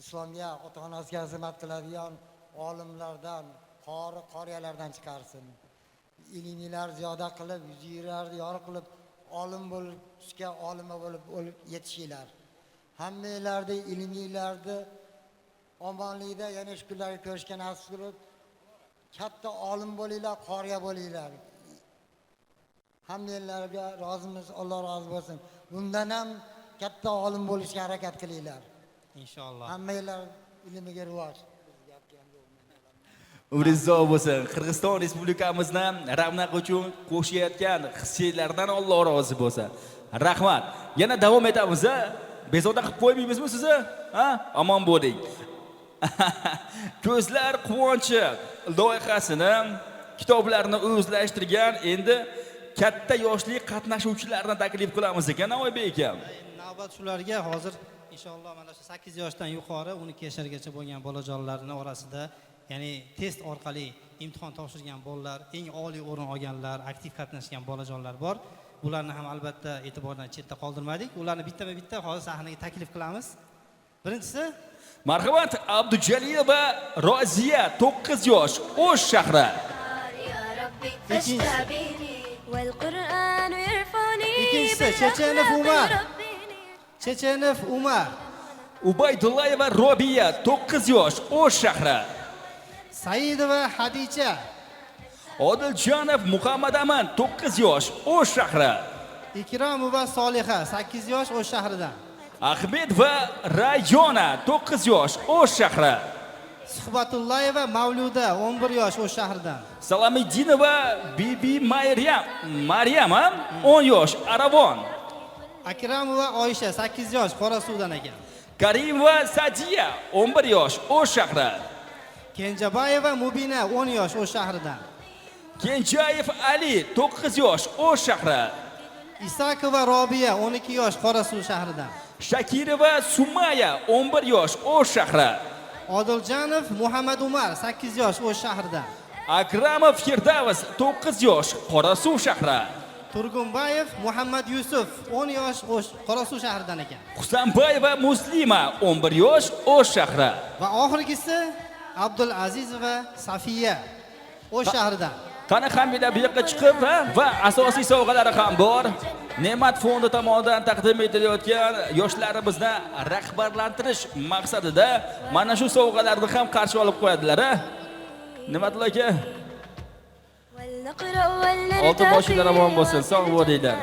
Speaker 13: islomga, ota-onasiga xizmat qiladigan olimlardan, qoriyalardan chiqarsin. Ilminglar ziyoda qilib, yuzinglarni yorug' qilib, olim bo'lishga, olima bo'lib yetishinglar. Hammanglarni ilminglarni omonlikda yana shu kunlarga ko'rishga nasib qilib, katta olim bo'linglar, qoriya bo'linglar. Hammanglarga rozimiz, Alloh rozi bo'lsin. Bundan ham katta olim bo'lishga harakat qilinglar.
Speaker 7: Inshaalloh.
Speaker 13: Hammanglar ilmiga rivoj.
Speaker 3: Umringiz uzoq bo'lsin. Qirg'iziston Respublikamizni ravnaq uchun qo'shayotgan hissiylardan Alloh rozi bo'lsin. Rahmat. Yana davom etamiz. Bezovta qilib qo'ymaymizmi sizni? Ha? Omon bo'ling. Ko'zlar quvonchi loyihasini kitoblarini o'zlashtirgan endi katta yoshli qatnashuvchilarni taklif qilamiz ekan, Navoiy akam.
Speaker 7: Navbat shularga hozir inshaalloh mana shu 8 yoshdan yuqori 12 yoshlargacha bo'lgan bolajonlarning orasida, ya'ni test orqali imtihon topshirgan bolalar, eng oliy o'rin olganlar, aktiv qatnashgan bolajonlar bor. Bularni ham albatta e'tibordan chetda qoldirmadik. Ularni bitta hozir sahnaga taklif qilamiz. Birinchisi
Speaker 3: Marhamat, Abdujalilova Roziya 9 yosh, O'sh shahri.
Speaker 1: يا ربي فاستبيني والقرآن يرفعني
Speaker 7: ikkinchisi Chechenov Umar. Chechenov Umar.
Speaker 3: Ubaydullayeva Robiya 9 yosh, O'sh shahri.
Speaker 7: Saidova Hadicha.
Speaker 3: Odiljonov Muhammad Aman 9 yosh, O'sh shahri.
Speaker 7: Ikromova Soliha 8 yosh, O'sh shahridan.
Speaker 3: Ahmedova Rayona 9 yosh, O'sh shahri.
Speaker 7: Suhbatullayeva Mavluda 11 yosh, O'sh shahridan.
Speaker 3: Salamiddinova Bibi Maryam 10 yosh, Aravon.
Speaker 7: Akramova Oyisha 8 yosh, Qorasuvdan ekan.
Speaker 3: Karimova Sadiya 11 yosh, O'sh shahri.
Speaker 7: Kenjabayeva Mubina 10 yosh, O'sh shahridan.
Speaker 3: Kenjayev Ali 9 yosh, O'sh shahri.
Speaker 7: Isakova Robiya 12 yosh, Qorasuv shahridan.
Speaker 3: Shakirova Sumaya 11 yosh, O'sh shahri.
Speaker 7: Odiljanov Muhammad Umar 8 yosh, O'sh shahridan.
Speaker 3: Akramov Firdavs 9 yosh, Qorasuv shahri.
Speaker 7: Turgunbayev Muhammad Yusuf 10 yosh, Qorasuv shahridan ekan.
Speaker 3: Husanbayeva Muslima 11 yosh, O'sh shahri.
Speaker 7: Va oxirgisi Abdul Azizova Safiya O'sh shahridan.
Speaker 3: Qani hamida bu yoqqa chiqib va asosiy sovg'alari ham bor. Ne'mat fondi tomonidan taqdim etilayotgan yoshlarimizni rahbarlantirish maqsadida mana shu sovg'alarni ham qarshi olib qo'yadilar. Ne'matullo aka. Oltin boshinglar omon bo'lsin, sog' bo'linglar.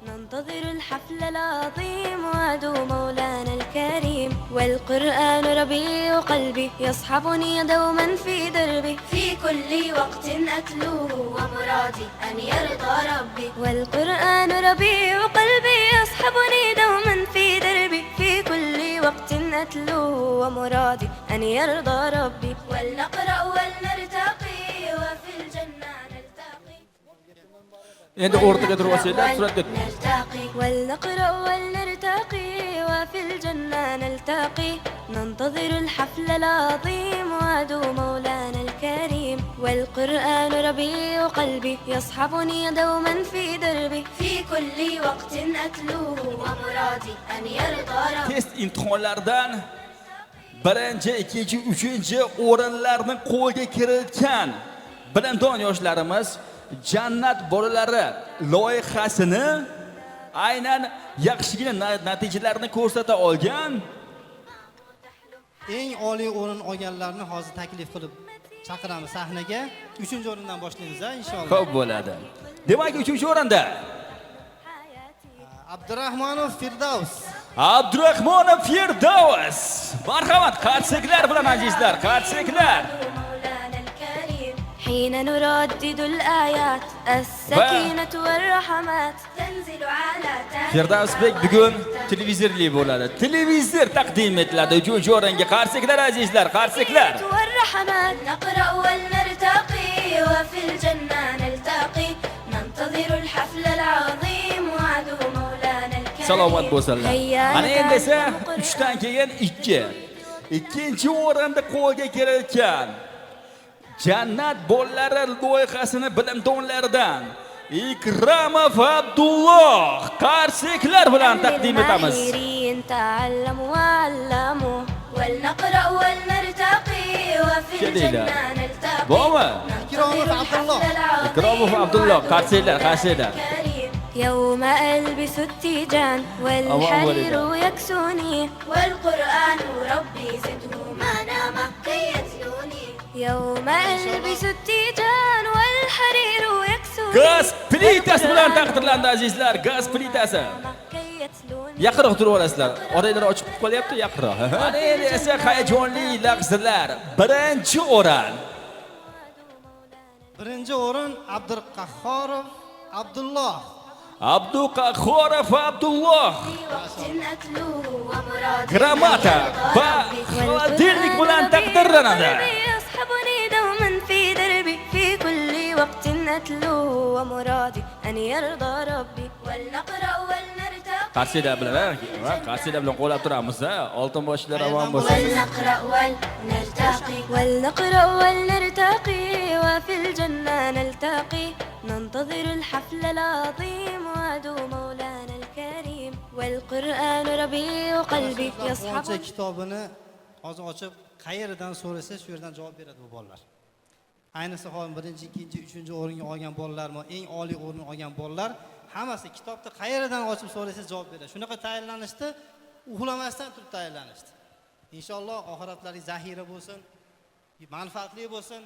Speaker 1: ننتظر الحفل العظيم وعد مولانا الكريم والقرآن ربيع قلبي يصحبني دوما في دربي في كل وقت أتلوه ومرادي أن يرضى ربي والقرآن ربيع قلبي يصحبني دوما في دربي في كل وقت أتلوه ومرادي أن يرضى ربي ولنقرأ ولنرتقي وفي الجنة نلتقي
Speaker 3: endi o'rtaga turib olsanglar suratga
Speaker 1: نلتقي ولنقرأ ولنرتقي وفي الجنة نلتقي ننتظر الحفل العظيم وعد مولانا الكريم والقرآن ربيع قلبي يصحبني دوما في دربي في كل وقت أتلوه ومرادي أن يرضى ربي
Speaker 3: test imtihonlaridan birinchi, ikkinchi, uchinchi o'rinlarni qo'lga kiritgan bilimdon yoshlarimiz Jannat bolalari loyihasini aynan yaxshigina natijalarni ko'rsata olgan.
Speaker 7: Eng oliy o'rin olganlarni hozir taklif qilib chaqiramiz sahnaga. 3-o'rindan boshlaymiz inshaalloh.
Speaker 3: Xo'p bo'ladi. Demak, 3-o'rinda
Speaker 7: Abdurahmonov Firdavs.
Speaker 3: Abdurahmonov Firdavs. Marhamat, qarshiliqlar bilan azizlar, qarshiliqlar.
Speaker 1: حين نردد الآيات السكينة والرحمات تنزل على
Speaker 3: Firdavsbek bugun televizorli bo'ladi. Televizor taqdim etiladi. 3-o'ringa qarshiliqlar azizlar, qarshiliqlar.
Speaker 1: والرحمات نقرأ ولنرتقي وفي الجنة نلتقي ننتظر الحفل العظيم وعد مولانا الكريم
Speaker 3: Salomat bo'lsinlar. Mana endi esa 3 dan keyin 2. Ikkinchi o'rinda qo'lga kiritgan Jannat bolalari loyihasini bilimdonlaridan Ikramov Abdulloh qarshiliqlar bilan taqdim etamiz.
Speaker 1: تعلموا وعلموا ولنقرأ ولنرتقي وفي الجنة نلتقي
Speaker 3: Bo'mi? Ikramov Abdulloh qarshiliqlar.
Speaker 1: يوم ألبس التيجان والحرير يكسوني والقرآن ربي زده ما نام كي يتلوني يوم ألبس التيجان والحرير يكسوني
Speaker 3: Gaz plitasi bilan taqdirlandi azizlar, gaz plitasi. Yaqinroq turib olasizlar. Oranglar ochib qolyapti, yaqinroq. Mana endi esa hayajonli lahzalar. Birinchi o'rin.
Speaker 7: Birinchi o'rin Abdulqahhorov Abdulloh.
Speaker 3: Abduqahhorov Abdulloh. Gramata va xolodilnik bilan taqdirlanadi.
Speaker 1: يصحبني دوما في دربي في كل وقت أتلوه ومرادي أن يرضى ربي ولنقرأ ولنرتقي
Speaker 3: Qarsida bilan, qarsida bilan qo'llab turamiz, oltin boshlar omon bo'lsin.
Speaker 1: ولنقرأ ولنرتقي ولنقرأ ولنرتقي وفي الجنة نلتقي ننتظر الحفل العظيم وعد مولانا الكريم والقرآن ربيع قلبي يصحب
Speaker 7: kitobini hozir ochib qayerdan so'rasa shu yerdan javob beradi bu bolalar. Ayniqsa hozir 1-2, 3 o'ringa olgan bolalarmi, eng oliy o'rinni olgan bolalar hammasi kitobni qayerdan ochib so'rasa javob beradi. Shunaqa tayyorlanishdi, uxlamasdan turib tayyorlanishdi. Inshaalloh oxiratlaringiz zaxira bo'lsin, manfaatli bo'lsin.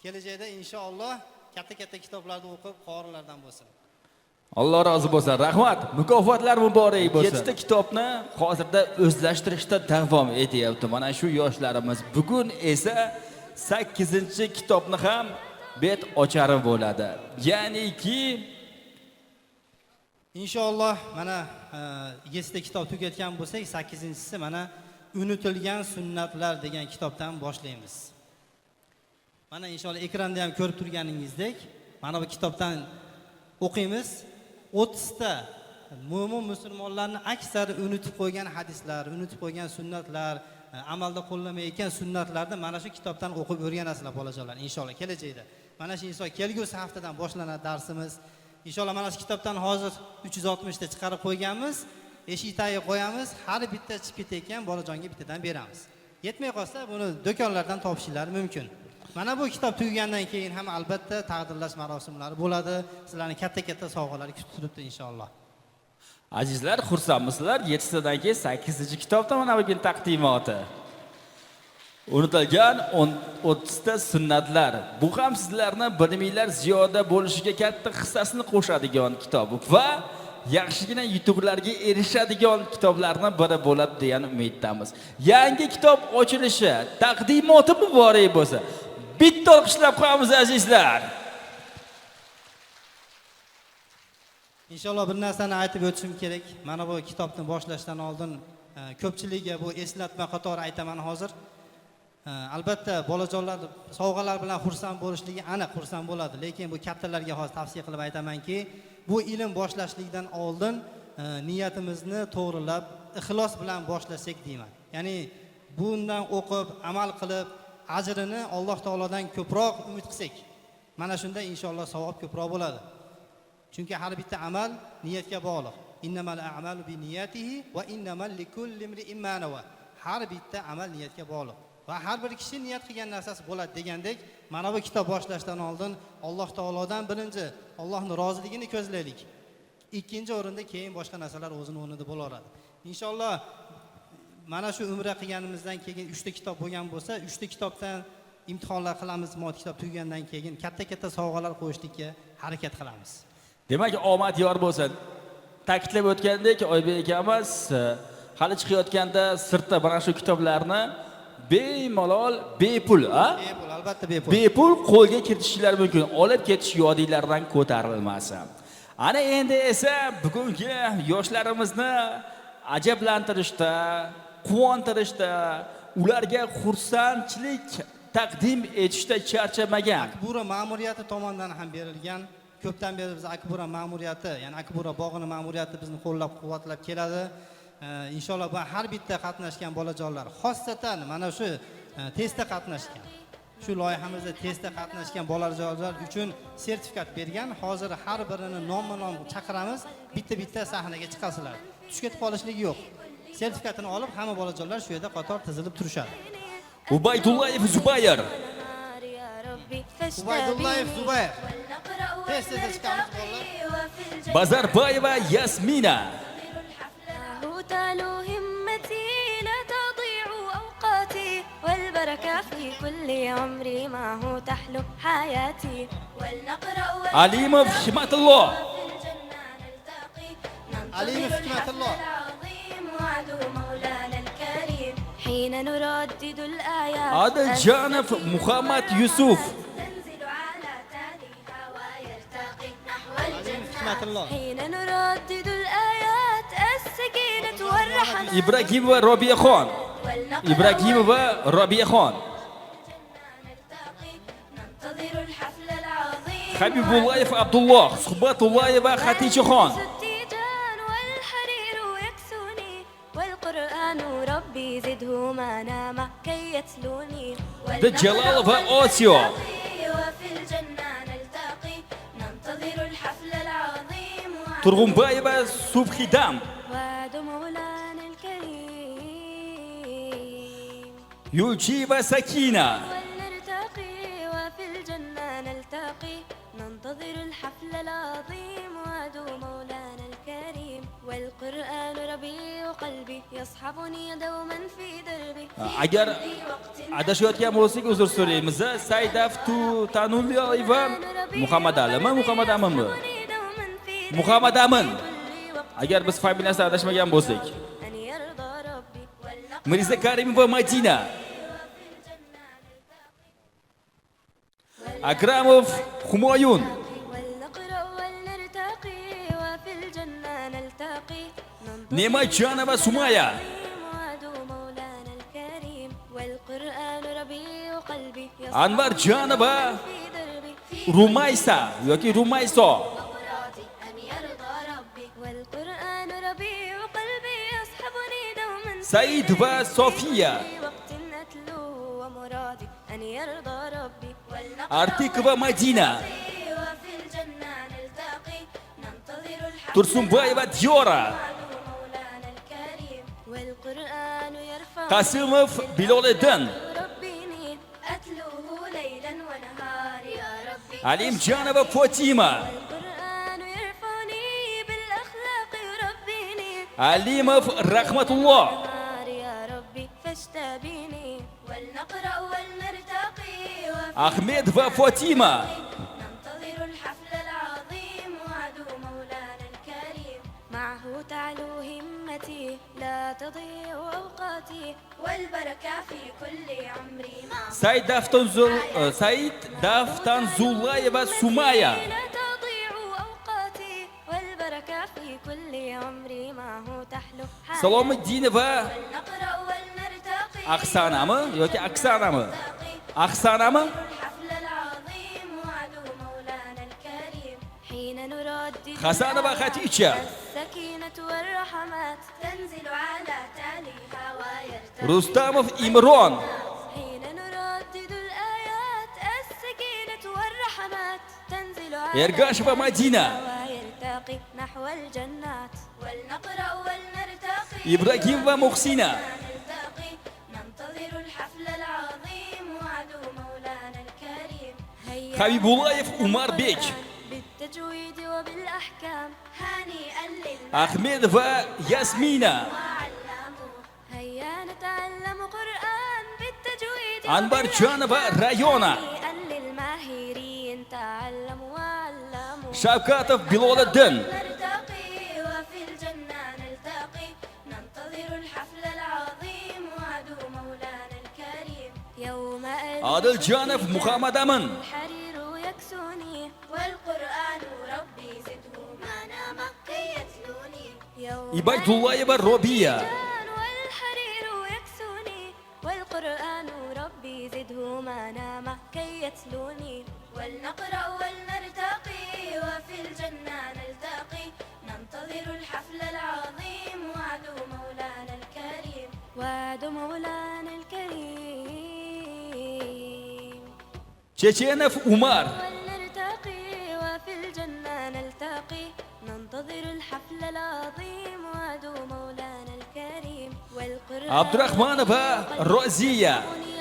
Speaker 7: Kelajakda inshaalloh katta-katta kitoblarni o'qib, qorilardan bo'lsin.
Speaker 3: Alloh rozi bo'lsin. Rahmat. Mukofotlar muborak bo'lsin. 7 ta kitobni hozirda o'zlashtirishda davom etyapti. Mana shu yoshlarimiz bugun esa 8-kitobni ham bet ochari bo'ladi. Ya'niki
Speaker 7: inshaalloh mana 7 ta kitob tugatgan bo'lsak, 8-si mana unutilgan sunnatlar degan kitobdan boshlaymiz. Mana inshaalloh ekranda ham ko'rib turganingizdek, mana bu kitobdan o'qiymiz. 30 ta mo'min musulmonlarning aksari unutib qo'ygan hadislar, unutib qo'ygan sunnatlar, amalda qo'llamayotgan sunnatlarni mana shu kitobdan o'qib o'rganasizlar bolajonlar inshaalloh kelajakda. Mana shu inshaalloh kelgusi haftadan boshlanadi darsimiz. Inshaalloh mana shu kitobdan hozir 360 ta chiqarib qo'yganmiz. Eshik tagiga qo'yamiz. Har bitta chiqib ketayotgan bolajonga bittadan beramiz. Yetmay qolsa buni do'konlardan topishingiz mumkin. Mana bu kitob tugagandan keyin ham albatta taqdirlash marosimlari bo'ladi. Sizlarni katta-katta sovg'alar kutib turibdi inshaalloh.
Speaker 3: azizlar, xursandmisizlar? 7 tadan keyin 8-kitobda mana bugun taqdimoti. Unutilgan 30 ta sunnatlar. Bu ham sizlarni biliminglar ziyoda bo'lishiga katta hissasini qo'shadigan kitob va yaxshigina yutuqlarga erishadigan kitoblarning biri bo'ladi degan umiddamiz. Yangi kitob ochilishi, taqdimoti muborak bo'lsa. Bitta olqishlab qo'yamiz azizlar.
Speaker 7: Inshaalloh bir narsani aytib o'tishim kerak. Mana bu kitobni boshlashdan oldin ko'pchilikga bu eslatma qatori aytaman hozir. Albatta bolajonlar sovg'alar bilan xursand bo'lishligi aniq xursand bo'ladi, lekin bu kattalarga hozir tavsiya qilib aytamanki, bu ilm boshlashlikdan oldin niyatimizni to'g'rilab, ixlos bilan boshlasak deyman. Ya'ni bundan o'qib, amal qilib, ajrini Alloh taolodan ko'proq umid qilsak, mana shunda inshaalloh savob ko'proq bo'ladi. Chunki har bitta amal niyatga bog'liq. Innamal a'malu binniyatihi va innamal likulli imri'in ma nawa. Har bitta amal niyatga bog'liq. Va har bir kishi niyat qilgan narsasi bo'ladi degandek, mana bu kitob boshlashdan oldin Alloh taolodan birinchi Allohning roziligini ko'zlaylik. Ikkinchi o'rinda keyin boshqa narsalar o'zining o'rnida bo'laveradi. Inshaalloh mana shu umra qilganimizdan keyin 3 ta kitob bo'lgan bo'lsa, 3 ta kitobdan imtihonlar qilamiz, mod kitob tugagandan keyin katta-katta sovg'alar qo'yishlikka harakat qilamiz.
Speaker 3: Demak, omad yor bo'lsin. Ta'kidlab o'tgandek, Oybek akamiz hali chiqayotganda sirtda mana shu kitoblarni bemalol, bepul,
Speaker 7: Bepul, albatta bepul.
Speaker 3: Bepul qo'lga kiritishingiz mumkin. Olib ketish yodinglardan ko'tarilmasin. Ana endi esa bugungi yoshlarimizni ajablantirishda, quvontirishda, ularga xursandchilik taqdim etishda charchamagan.
Speaker 7: Akbura ma'muriyati tomonidan ham berilgan. Ko'pdan beri biz Akbura ma'muriyati, ya'ni Akbura bog'ini ma'muriyati bizni qo'llab-quvvatlab keladi. Inshaalloh bu har bitta qatnashgan bolajonlar, xossatan mana shu testda qatnashgan. Shu loyihamizda testda qatnashgan bolajonlar uchun sertifikat bergan. Hozir har birini nomma-nom chaqiramiz, bitta-bitta sahnaga chiqasizlar. Tushib ketib qolishligi yo'q. Sertifikatini olib, hamma bolajonlar shu yerda qator tizilib turishadi.
Speaker 3: Ubaydullayev Zubayr.
Speaker 7: Ubaydullayev Zubayr. Testda chiqamiz bolalar.
Speaker 3: Bazarbayeva Yasmina.
Speaker 1: تعلو همتي لا تضيع أوقاتي والبركة في كل عمري معه تحلو حياتي ولنقرأ
Speaker 3: Alimov Hikmatulloh.
Speaker 7: Alimov Hikmatulloh.
Speaker 1: وعد مولانا الكريم حين نردد الآيات
Speaker 3: Adajanov Muhammad Yusuf.
Speaker 1: تنزل على تاليها ويرتقي نحو الجنة
Speaker 7: Hikmatulloh.
Speaker 1: حين نردد الآيات السكينة والرحمة
Speaker 3: Ibragimova Robiyaxon. Ibragimova Robiyaxon.
Speaker 1: ننتظر الحفل العظيم
Speaker 3: Habibullayev Abdulloh. Suhbatullayeva Xatichaxon.
Speaker 1: التيجان والحرير يكسوني والقرآن ربي زده ما نام كي يتلوني
Speaker 3: Dajalalova Osiyo.
Speaker 1: وفي الجنة نلتقي ننتظر الحفل العظيم
Speaker 3: Turg'unbayeva Subhidam.
Speaker 1: وعد مولانا الكريم
Speaker 3: Yulchiyeva Sakina.
Speaker 1: ولنرتقي وفي الجنة نلتقي ننتظر الحفل العظيم وعد مولانا الكريم والقرآن ربيع قلبي يصحبني دوما في دربي
Speaker 3: Agar adashayotgan bo'lsak uzr so'raymiz. Saidov Tanuliyeva Muhammad Alimi, Muhammad Aminmi? Muhammad Amin. Agar biz familiyasidan adashmagan bo'lsak.
Speaker 1: أن يرضى ربي
Speaker 3: Mirza Karimova Madina. Akramov Humoyun.
Speaker 1: ولنقرأ ولنرتقي وفي الجنة نلتقي
Speaker 3: Ne'matjonova Sumaya.
Speaker 1: وعد مولانا الكريم والقرآن ربيع قلبي
Speaker 3: Anvarjonova
Speaker 1: في دربي
Speaker 3: Rumaysa yoki Rumayso.
Speaker 1: أن يرضى ربي والقرآن ربيع قلبي يصحبني دوما
Speaker 3: Said va Sofiya.
Speaker 1: في وقت أتلوه ومرادي أن يرضى ربي
Speaker 3: Artikova Madina.
Speaker 1: وفي الجنة نلتقي ننتظر الحق
Speaker 3: Tursunbayeva Diora.
Speaker 1: مولانا الكريم والقرآن يرفع
Speaker 3: Qasimov Biloliddin.
Speaker 1: ربيني أتلوه ليلا ونهار يا ربي
Speaker 3: Alimjonova Fatima.
Speaker 1: القرآن يرفعني بالأخلاق يربيني
Speaker 3: Alimov Rahmatulloh.
Speaker 1: نهار يا ربي فاشتبيني ولنقرأ ولنرتقي
Speaker 3: Ahmed va Fatima.
Speaker 1: ننتظر الحفل العظيم وعد مولانا الكريم لا تضيع أوقاتي والبركة في كل عمري مع
Speaker 3: Said Daftanzulayeva Sumaya.
Speaker 1: لا تضيع أوقاتي والبركة في كل عمري معه تحلو حياتي
Speaker 3: Salomiddinova
Speaker 1: نقرأ ولنرتقي
Speaker 3: Aqsanami yoki Aksanami? Aqsanami?
Speaker 1: الحفل العظيم وعد مولانا الكريم حين نردد
Speaker 3: Hasanova Khaticha.
Speaker 1: السكينة والرحمات تنزل على تاليها ويرتقي
Speaker 3: Rustamov Imron.
Speaker 1: حين نردد الآيات السكينة والرحمات تنزل على
Speaker 3: Ergasheva Madina.
Speaker 1: ويرتقي نحو الجنات ولنقرأ ولنرتقي
Speaker 3: Ibragimova Muhsina.
Speaker 1: نلتقي ننتظر الحفل العظيم وعد مولانا الكريم هيا
Speaker 3: Habibulayev Umar Bek.
Speaker 1: بالتجويد وبالأحكام هانئا
Speaker 3: Ahmedova Yasmina.
Speaker 1: للمعلم هيا نتعلم قرآن بالتجويد
Speaker 3: Anbarjanova Rayona.
Speaker 1: هانئا للماهرين تعلموا وعلموا
Speaker 3: Shavkatov Biloliddin.
Speaker 1: نرتقي وفي الجنة نلتقي ننتظر الحفل العظيم وعد مولانا الكريم يوم
Speaker 3: Adiljanov Muhammad Amin.
Speaker 1: الحرير يكسوني والقرآن ربي زده معنا مكي يتلوني يوم
Speaker 3: Ibaydullayeva Robiya.
Speaker 1: والحرير يكسوني والقرآن ربي زده معنا مكي يتلوني ولنقرأ ولنرتقي وفي الجنة نلتقي ننتظر الحفل العظيم وعد مولانا الكريم وعد مولانا الكريم
Speaker 3: Chechenov Umar.
Speaker 1: ولنرتقي وفي الجنة نلتقي ننتظر الحفل العظيم وعد مولانا الكريم والقرآن
Speaker 3: Abdurahmanova Roziya.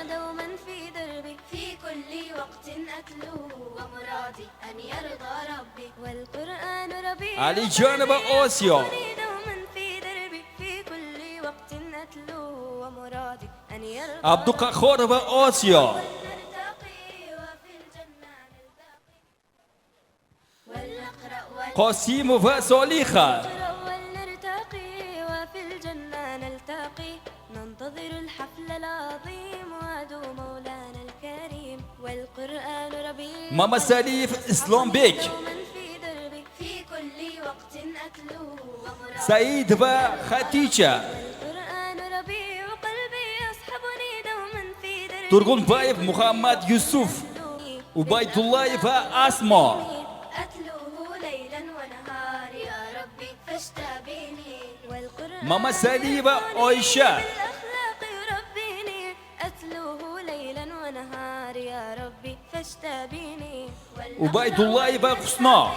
Speaker 1: دوما في دربي في كل وقت أتلوه ومرادي أن يرضى ربي والقرآن ربي
Speaker 3: Alijanova Osio.
Speaker 1: دوما في دربي في كل وقت أتلوه ومرادي أن يرضى
Speaker 3: Abduqahhorova Osio.
Speaker 1: نرتقي وفي الجنة نلتقي ولنقرأ
Speaker 3: Qosimova Soliha.
Speaker 1: ولنرتقي وفي الجنة نلتقي ننتظر الحفل العظيم وعد مولانا الكريم والقرآن ربيع
Speaker 3: Mama Salif Islombek.
Speaker 1: دوما في دربي في كل وقت أتلوه ومرادي
Speaker 3: Saidova Khaticha.
Speaker 1: القرآن ربيع قلبي يصحبني دوما في دربي
Speaker 3: Turg'unbayev Muhammad Yusuf. Ubaydullayeva Asmo.
Speaker 1: أتلوه ليلا ونهار يا ربي فاشتبيني والقرآن
Speaker 3: Mama Salieva Oysha.
Speaker 1: بالأخلاق يربيني أتلوه ليلا ونهار يا ربي فاشتبيني
Speaker 3: Ubaydullayeva Husno.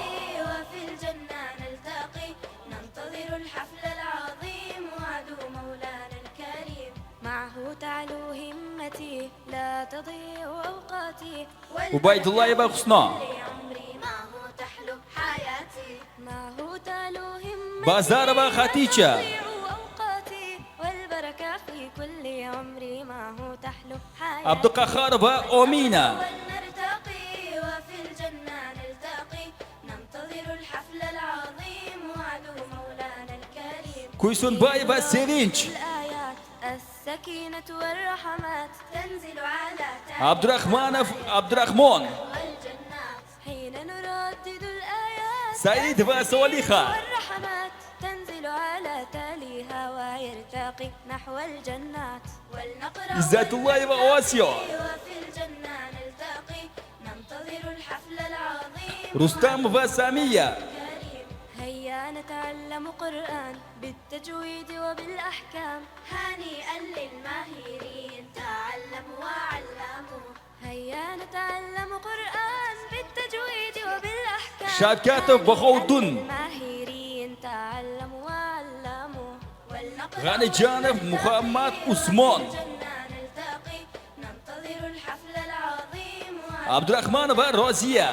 Speaker 1: وفي الجنة نلتقي ننتظر الحفل العظيم وعد مولانا الكريم معه تعلو همتي لا تضيع أوقاتي
Speaker 3: Ubaydullayeva Husno.
Speaker 1: عمري معه تحلو حياتي معه تعلو همتي
Speaker 3: Bazarova Khaticha.
Speaker 1: تضيع أوقاتي والبركة في كل عمري معه تحلو حياتي
Speaker 3: Abduqahhorova Omina.
Speaker 1: ولنرتقي وفي الجنة نلتقي ننتظر الحفل العظيم وعد مولانا الكريم
Speaker 3: Kuysunbayeva Sevinch.
Speaker 1: الآيات السكينة والرحمات تنزل على
Speaker 3: Abdurahmanov Abdurahmon.
Speaker 1: الجنات حين نردد الآيات
Speaker 3: Saidova Soliha.
Speaker 1: والرحمات تنزل على تاليها ويرتقي نحو الجنات ولنقرأ
Speaker 3: Izzatullayeva Osio.
Speaker 1: وفي الجنة نلتقي ننتظر الحفل العظيم
Speaker 3: Rustamova Samiya.
Speaker 1: كريم هيا نتعلم قرآن بالتجويد وبالأحكام هانئا للماهرين تعلموا وعلموا هيا نتعلم قرآن بالتجويد وبالأحكام
Speaker 3: Shavkatov Bahouddin.
Speaker 1: الماهرين تعلموا وعلموا ولنقرأ
Speaker 3: Ghanijanov Muhammad Usmon.
Speaker 1: الجنة نلتقي ننتظر الحفل العظيم
Speaker 3: Abdurahmanova Roziya.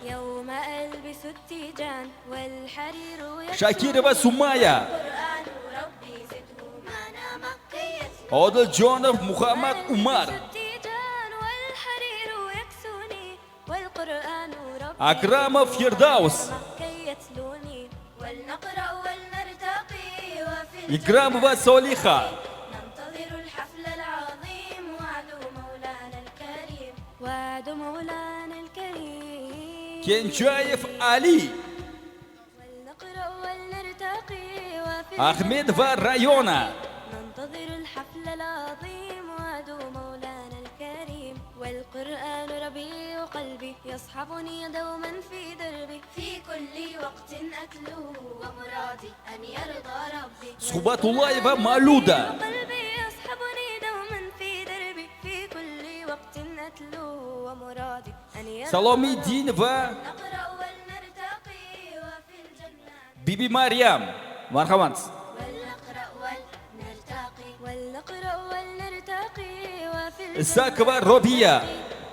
Speaker 1: يوم ألبس التيجان والحرير
Speaker 3: Shakirova Sumaya.
Speaker 1: القرآن ربي زده معنا مكي
Speaker 3: Odiljonov Muhammad Umar.
Speaker 1: التيجان والحرير يكسوني والقرآن ربي
Speaker 3: Akramov Firdaus.
Speaker 1: مكي يتلوني ولنقرأ ولنرتقي وفي
Speaker 3: Ikram va Soliha.
Speaker 1: ننتظر الحفل العظيم وعد مولانا الكريم وعد مولانا الكريم
Speaker 3: Kenchayev Ali.
Speaker 1: ولنقرأ ولنرتقي وفي
Speaker 3: Ahmed va Rayona.
Speaker 1: ننتظر الحفل العظيم وعد مولانا الكريم والقرآن ربيع قلبي يصحبني دوما في دربي في كل وقت أتلوه ومرادي أن يرضى ربي
Speaker 3: Suhbatullayeva Maluda.
Speaker 1: قلبي يصحبني دوما في دربي في كل وقت أتلوه ومرادي أن يرضى
Speaker 3: Salomiddin va
Speaker 1: نقرأ ولنرتقي وفي الجنة
Speaker 3: Bibi Maryam. Marhamat.
Speaker 1: ولنقرأ ولنرتقي وفي
Speaker 3: Isak va Robiya.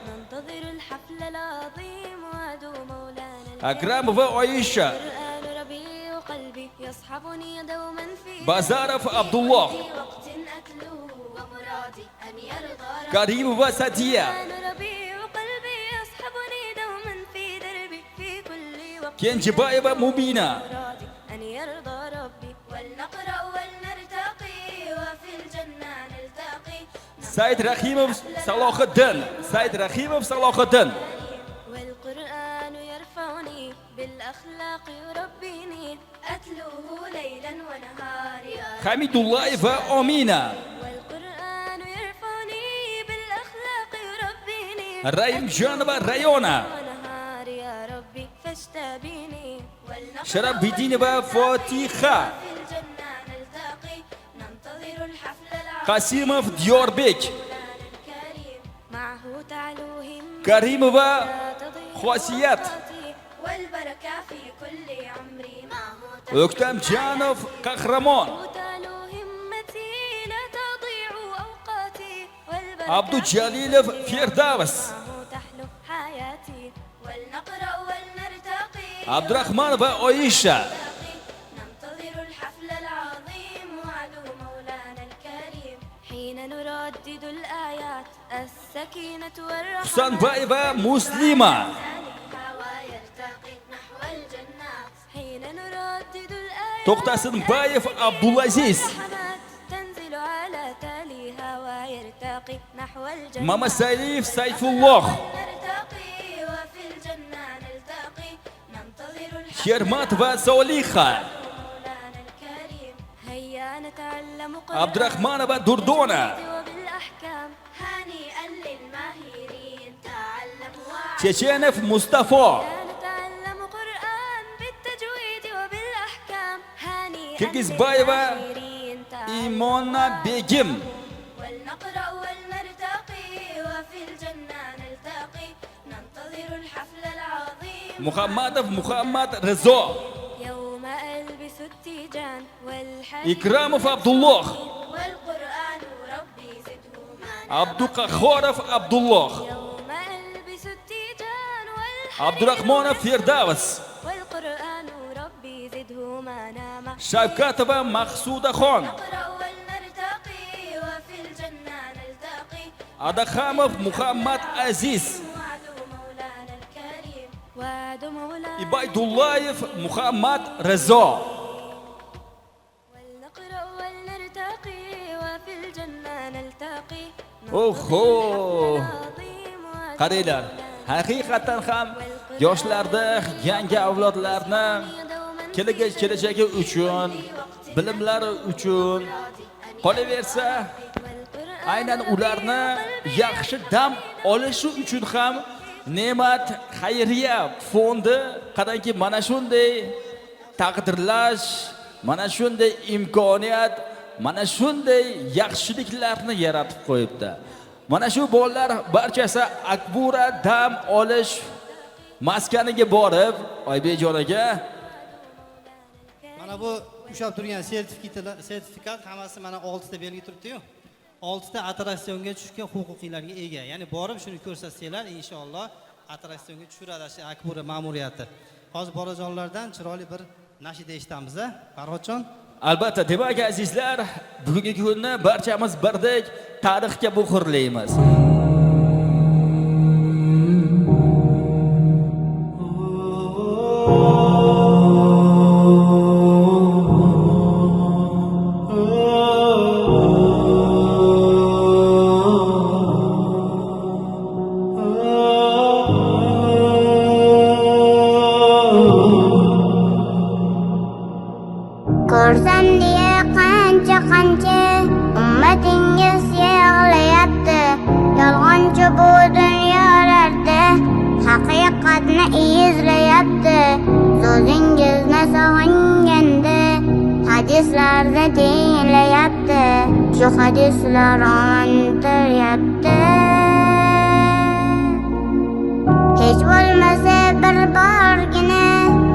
Speaker 1: ننتظر الحفل العظيم وعد مولانا
Speaker 3: Akram va Oyisha.
Speaker 1: القرآن ربيع قلبي يصحبني دوما في
Speaker 3: Bazarov Abdullah.
Speaker 1: في وقت أتلوه ومرادي أن يرضى
Speaker 3: Karim va Sadiya.
Speaker 1: القرآن ربيع قلبي يصحبني دوما في دربي في كل وقت
Speaker 3: Kenjibayeva Mubina.
Speaker 1: مرادي أن يرضى ربي ولنقرأ ولنرتقي وفي الجنة نلتقي
Speaker 3: Said Rahimov Salohiddin. Said Rahimov Salohiddin.
Speaker 1: والقرآن يرفعني بالأخلاق يربيني أتلوه ليلا ونهارا
Speaker 3: Hamidullayev va Amina.
Speaker 1: والقرآن يرفعني بالأخلاق يربيني
Speaker 3: Raimjon va Rayona.
Speaker 1: ونهار يا ربي فاشتبيني
Speaker 3: Sharabiddin va Fotiha.
Speaker 1: في الجنة نلتقي ننتظر الحفل العظيم
Speaker 3: Qasimov Diorbek.
Speaker 1: الكريم معه تعلو همتي
Speaker 3: Karim va
Speaker 1: لا تضيع
Speaker 3: Xosiyat.
Speaker 1: أوقاتي والبركة في كل عمري معه
Speaker 3: O'ktamjanov Qahramon.
Speaker 1: تعلو همتي لا تضيع أوقاتي والبركة
Speaker 3: Abdujalilov Firdavs.
Speaker 1: معه تحلو حياتي ولنقرأ ولنرتقي
Speaker 3: Abdurrahman va Oyisha.
Speaker 1: ننتظر الحفل العظيم وعد مولانا الكريم حين نردد الآيات السكينة والرحمة
Speaker 3: Husanbay va Muslima.
Speaker 1: ويرتقي نحو الجنات حين نردد الآيات
Speaker 3: To'xtasinbayev Abdulaziz.
Speaker 1: الرحمات تنزل على تاليها ويرتقي نحو الجنة
Speaker 3: Mamasayev Sayfulloh.
Speaker 1: نرتقي وفي الجنة نلتقي ننتظر الحفل
Speaker 3: Shermat va Soliha.
Speaker 1: مولانا الكريم هيا نتعلم
Speaker 3: Abdurrahman va Durdona.
Speaker 1: وبالأحكام هنيئا للماهرين تعلموا
Speaker 3: Chechenov Mustafa.
Speaker 1: نتعلم قرآن بالتجويد وبالأحكام هنيئا
Speaker 3: Kirgizbayeva
Speaker 1: للماهرين
Speaker 3: Imona Begim.
Speaker 1: ولنقرأ ولنرتقي وفي الجنة نلتقي ننتظر الحفل العظيم
Speaker 3: Muhammadov Muhammad Rizo.
Speaker 1: يوم ألبس التيجان والحرير
Speaker 3: Ikramov Abdullah.
Speaker 1: والقرآن ربي زده معنا
Speaker 3: Abduqahhorov Abdullah.
Speaker 1: يوم ألبس التيجان
Speaker 3: Abdurrahmonov Firdavs.
Speaker 1: والقرآن ربي زده ما نام
Speaker 3: Shavkatova Maqsuda Xon.
Speaker 1: نقرأ ولنرتقي وفي الجنة نلتقي
Speaker 3: Adakhamov Muhammad Aziz.
Speaker 1: وعد مولانا الكريم وعد مولانا
Speaker 3: Ibaydullayev Muhammad Rizo.
Speaker 1: ولنقرأ ولنرتقي وفي الجنة نلتقي
Speaker 3: Oho!
Speaker 1: عظيم وعد
Speaker 3: Qaranglar, haqiqatan ham yoshlarda yangi avlodlarni kelajagi uchun, bilimlari uchun qolaversa, aynan ularni yaxshi dam olishi uchun ham Ne'mat xayriya fondi qadanki mana shunday taqdirlash, mana shunday imkoniyat, mana shunday yaxshiliklarni yaratib qo'yibdi. Mana shu bolalar barchasi Akbura dam olish maskaniga borib, Oybekjon aka
Speaker 7: Mana bu ushlab turgan sertifikat hammasi mana 6 ta belgi turibdi-yu. 6 ta attraksionga tushishga huquqiylarga ega. Ya'ni borib shuni ko'rsatsanglar, inshaalloh attraksionga tushiradi shu Akbura ma'muriyati. Hozir bolajonlardan chiroyli bir nashida eshitamiz-a, Farhodjon.
Speaker 3: albatta, demak azizlar, bugungi kunni barchamiz birdek tarixga muhrlaymiz.
Speaker 10: ko'rsam diye qancha ummatingiz yig'layapti. Yolg'onchi bu dunyolarda haqiqatni izlayapti. So'zingizni sog'inganda hadislarni tinglayapti. Shu hadislar omontiryapti. Hech bo'lmasa bir borgina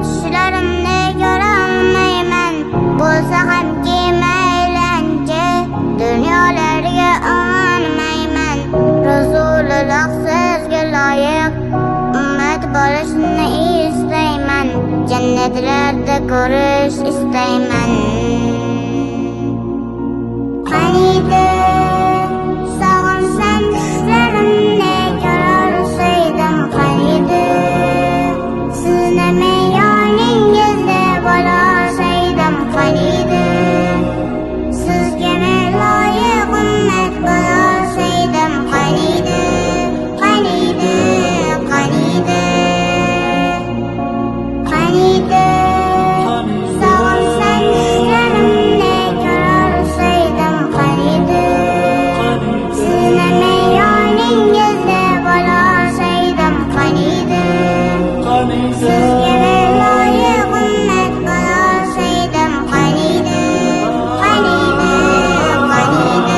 Speaker 10: tushlarimni ko'rolmayman. Bo'lsa hamki maylancha dunyolarga onmayman. Rasululloh sizga loyiq ummat bo'lishni istayman. Jannatlarda ko'rish istayman. Qaniydi sog'insam tushlarimni ko'rarsaydim. Qaniydi sizni men yoningizda bo'larsaydim. Qaniydi sizga men loyiq ummat bo'larsaydim. Qaniydi qaniydi qaniydi qaniydi sog'insam tushlarimni ko'rarsaydim. Qaniydi sizni men yoningizda bo'larsaydim. Qaniydi sizga men loyiq ummat bo'larsaydim. Qaniydi qaniydi qaniydi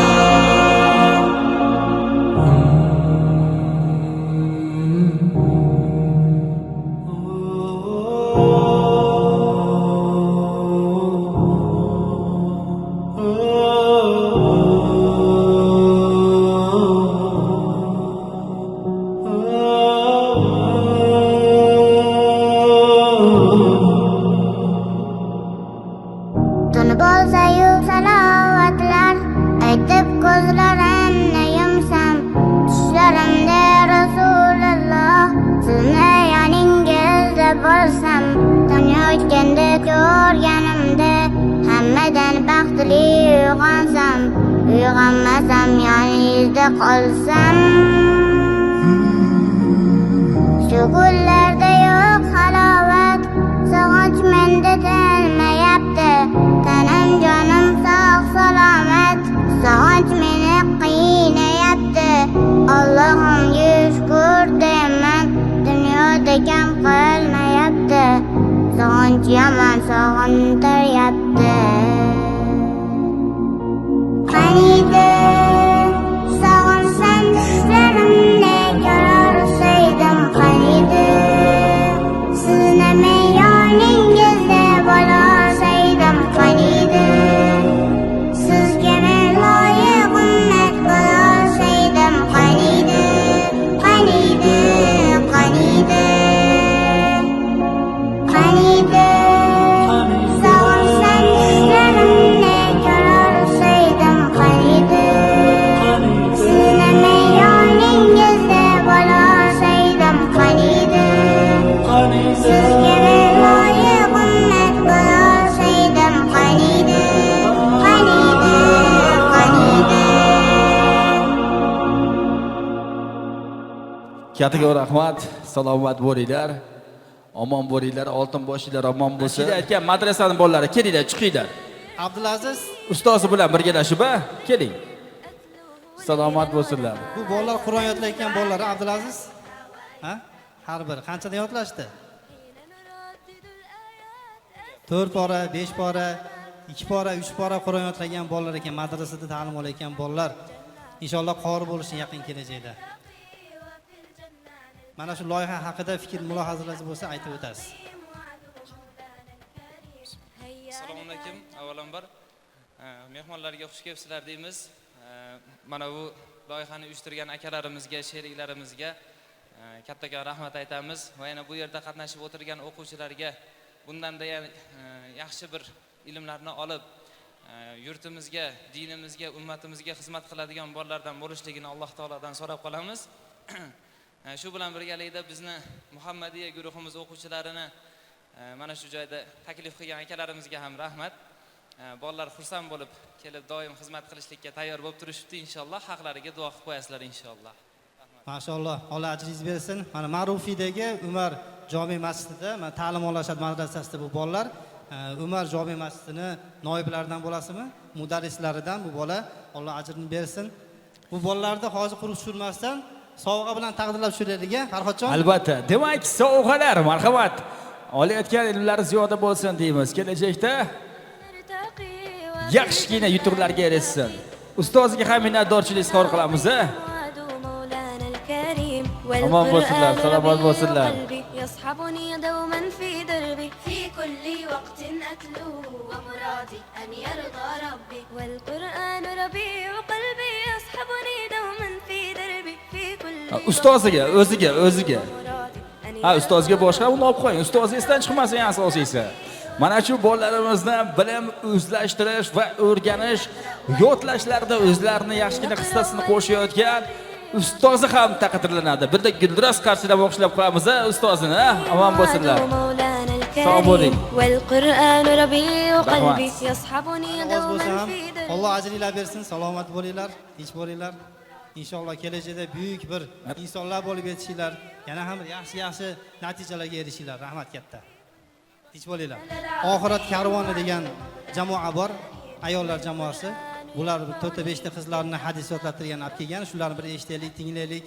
Speaker 10: tuni bo'lsa-yu salovatlar aytib ko'zlarimni yumsam. Tushlarimda Rasululloh sizni yoningizda bo'lsam. Dunyo o'tganda ko'rganimda hammadan baxtli uyg'onsam. Uyg'onmasam yoningizda qolsam. Shu kunlarda yo'q halovat, sog'inch menda tinmayapti. Tanam jonim sog' salomat, sog'inch meni qiynayapti. Allohimga shukr deyman, dunyoda kam qilmayapti. Sog'inch yomon sog'intiryapti. Qaniydi sog'insam tushlarimni ko'rarsaydim. Qaniydi sizni men yoningizda bo'larsaydim. Qaniydi sizga men loyiq ummat bo'larsaydim. Qaniydi qaniydi qaniydi qaniydi sog'insam tushlarimni ko'rarsaydim. Qaniydi sizni men yoningizda bo'larsaydim. Qaniydi sizga men loyiq ummat bo'larsaydim. Qaniydi qaniydi qaniydi
Speaker 3: Kattaga rahmat. Salomat bo'linglar. Omon bo'linglar. Oltin boshinglar omon bo'lsin. Aytgan madrasani bolalari kelinglar, chiqinglar.
Speaker 7: Abdulaziz,
Speaker 3: Ustozi bilan birgalashib, keling. Salomat bo'lsinlar.
Speaker 7: bu bolalar Qur'on yodlayotgan bolalar Abdulaziz. Ha? Har bir qanchadan yodlashdi? 4 pora, 5 pora, 2 pora, 3 pora Qur'on yodlagan bolalar ekan, madrasada ta'lim olayotgan bolalar. Inshaalloh qori bo'lishi yaqin kelajakda. Mana shu loyiha haqida fikr mulohazalaringiz bo'lsa aytib o'tasiz.
Speaker 14: Assalomu alaykum. Avvalambor mehmonlarga xush kelibsizlar deymiz. Mana bu loyihani uyushtirgan akalarimizga, sheriklarimizga kattakon rahmat aytamiz va yana bu yerda qatnashib o'tirgan o'quvchilarga bundanda yaxshi bir ilmlarni olib yurtimizga, dinimizga, ummatimizga xizmat qiladigan bolalardan bo'lishligini Alloh taoladan so'rab qolamiz. Shu bilan birgalikda bizni Muhammadiya guruhimiz o'quvchilarini mana shu joyda taklif qilgan akalarimizga ham rahmat. Bolalar xursand bo'lib kelib doim xizmat qilishlikka tayyor bo'lib turishibdi. Inshaalloh haqlariga duo qilib qo'yasizlar inshaalloh.
Speaker 7: Maşallah, Allah ajringizni bersin. Mana Ma'rufiydagi Umar jome masjidida, mana ta'lim olashad madrasasida bu bolalar Umar jome masjidini noiblaridan bo'lasizmi? Mudarrislaridan bu bola, Alloh ajrini bersin. Bu bolalarni hozir quruq tushirmasdan sovg'a bilan taqdirlab tushiradigan Farhodjon.
Speaker 3: Albatta. Demak, sovg'alar, marhamat. Olayotgan ilmlari ziyoda bo'lsin deymiz. Kelajakda yaxshigina yutuqlarga erishsin. Ustozga ham minnatdorchilik izhor qilamiz. Aman bo'lsinlar, salomat bo'lsinlar.
Speaker 1: يصحبني دوما في دربي في كل وقت أتلوه ومرادي أن يرضى ربي والقرآن ربيع قلبي يصحبني دوما في دربي في كل
Speaker 3: Ustoziga, o'ziga. Ha, ustozga boshqa uni olib qo'ying. Ustoz esdan chiqmasin asosiysi. Mana shu bolalarimizni bilim o'zlashtirish va o'rganish, yodlashlarda o'zlarini yaxshigina hissasini qo'shayotgan ustozi ham taqdirlanadi. Birda guldiroz qarshilab o'xshlab qo'yamiz ustozini. Aman bo'lsinlar. Sog' bo'ling.
Speaker 1: والقرآن ربيع قلبي يصحبني دوما في دربي
Speaker 7: Alloh ajringlar bersin, salomat bo'linglar, tinch bo'linglar. Inshaalloh kelajakda buyuk bir insonlar bo'lib yetishinglar, yana ham yaxshi natijalarga erishinglar. Rahmat katta. Tinch bo'linglar. Oxirat karvoni degan jamoa bor, ayollar jamoasi. Bular 4-5 ta qizlarni hadis yodlattirgan olib kelgan. Shularni bir eshitaylik, tinglaylik,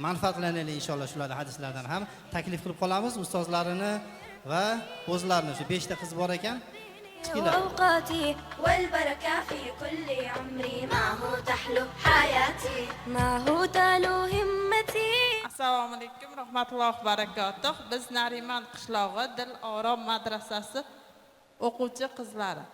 Speaker 7: manfaatlanaylik inshaalloh shularning hadislardan ham taklif qilib qolamiz ustozlarini va o'zlarini. Shu 5 ta qiz bor ekan.
Speaker 1: وأوقاتي والبركة في كل عمري معه تحلو حياتي معه تعلو همتي.
Speaker 9: Assalomu alaykum, rahmatullohi va barakatuh. Biz Nariman qishlog'i Dil Orom madrasasi o'quvchi qizlari.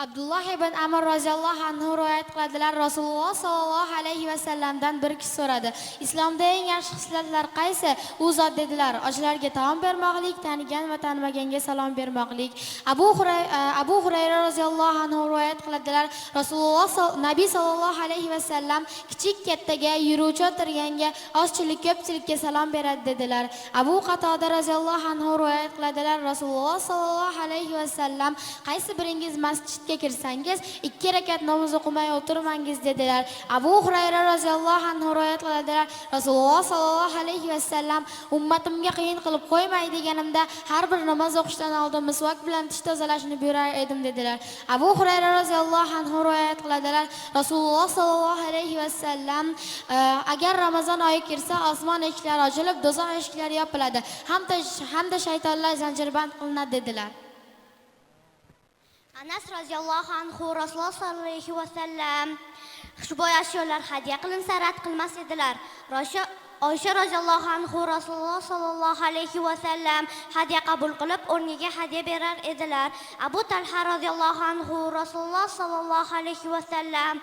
Speaker 10: Abdulloh ibn Amr roziyallohu anhu rivoyat qiladilar. Rasululloh sollallohu alayhi va sallamdan bir kishi so'radi: Islomda eng yaxshi xislatlar qaysi? U zot dedilar: ochlarga taom bermoqlik, tanigan va tanimaganga salom bermoqlik. Abu Hurayra roziyallohu anhu rivoyat qiladilar. Rasululloh Nabiy sollallohu alayhi va sallam kichik kattaga, yuruvchi o'tirganga, ozchilik ko'pchilikka salom beradi dedilar. Abu Qatoda roziyallohu anhu rivoyat qiladilar. Rasululloh sollallohu alayhi va sallam qaysi biringiz masjidga kirsangiz 2 rakat namoz o'qimay o'tirmangiz dedilar. Abu Hurayra roziyallohu anhu rivoyat qiladilar. Rasululloh sollallohu alayhi va sallam ummatimga qiyin qilib qo'ymay deganimda har bir namoz o'qishdan oldin misvak bilan tish tozalashni buyurar edim dedilar. Abu Hurayra roziyallohu anhu rivoyat qiladilar. Rasululloh sollallohu alayhi va sallam agar Ramazon oyi kirsa osmon eshiklari ochilib, do'zax eshiklari yopiladi, hamda shaytonlar zanjirband qilinadi dedilar. Anas roziyallohu anhu Rasululloh sollallohu alayhi va sallam xushbo'y ashyolar hadya qilinsa rad qilmas edilar. Oysha roziyallohu anhu Rasululloh sollallohu alayhi va sallam hadya qabul qilib o'rniga hadya berar edilar. Abu Talha roziyallohu anhu Rasululloh sollallohu alayhi va sallam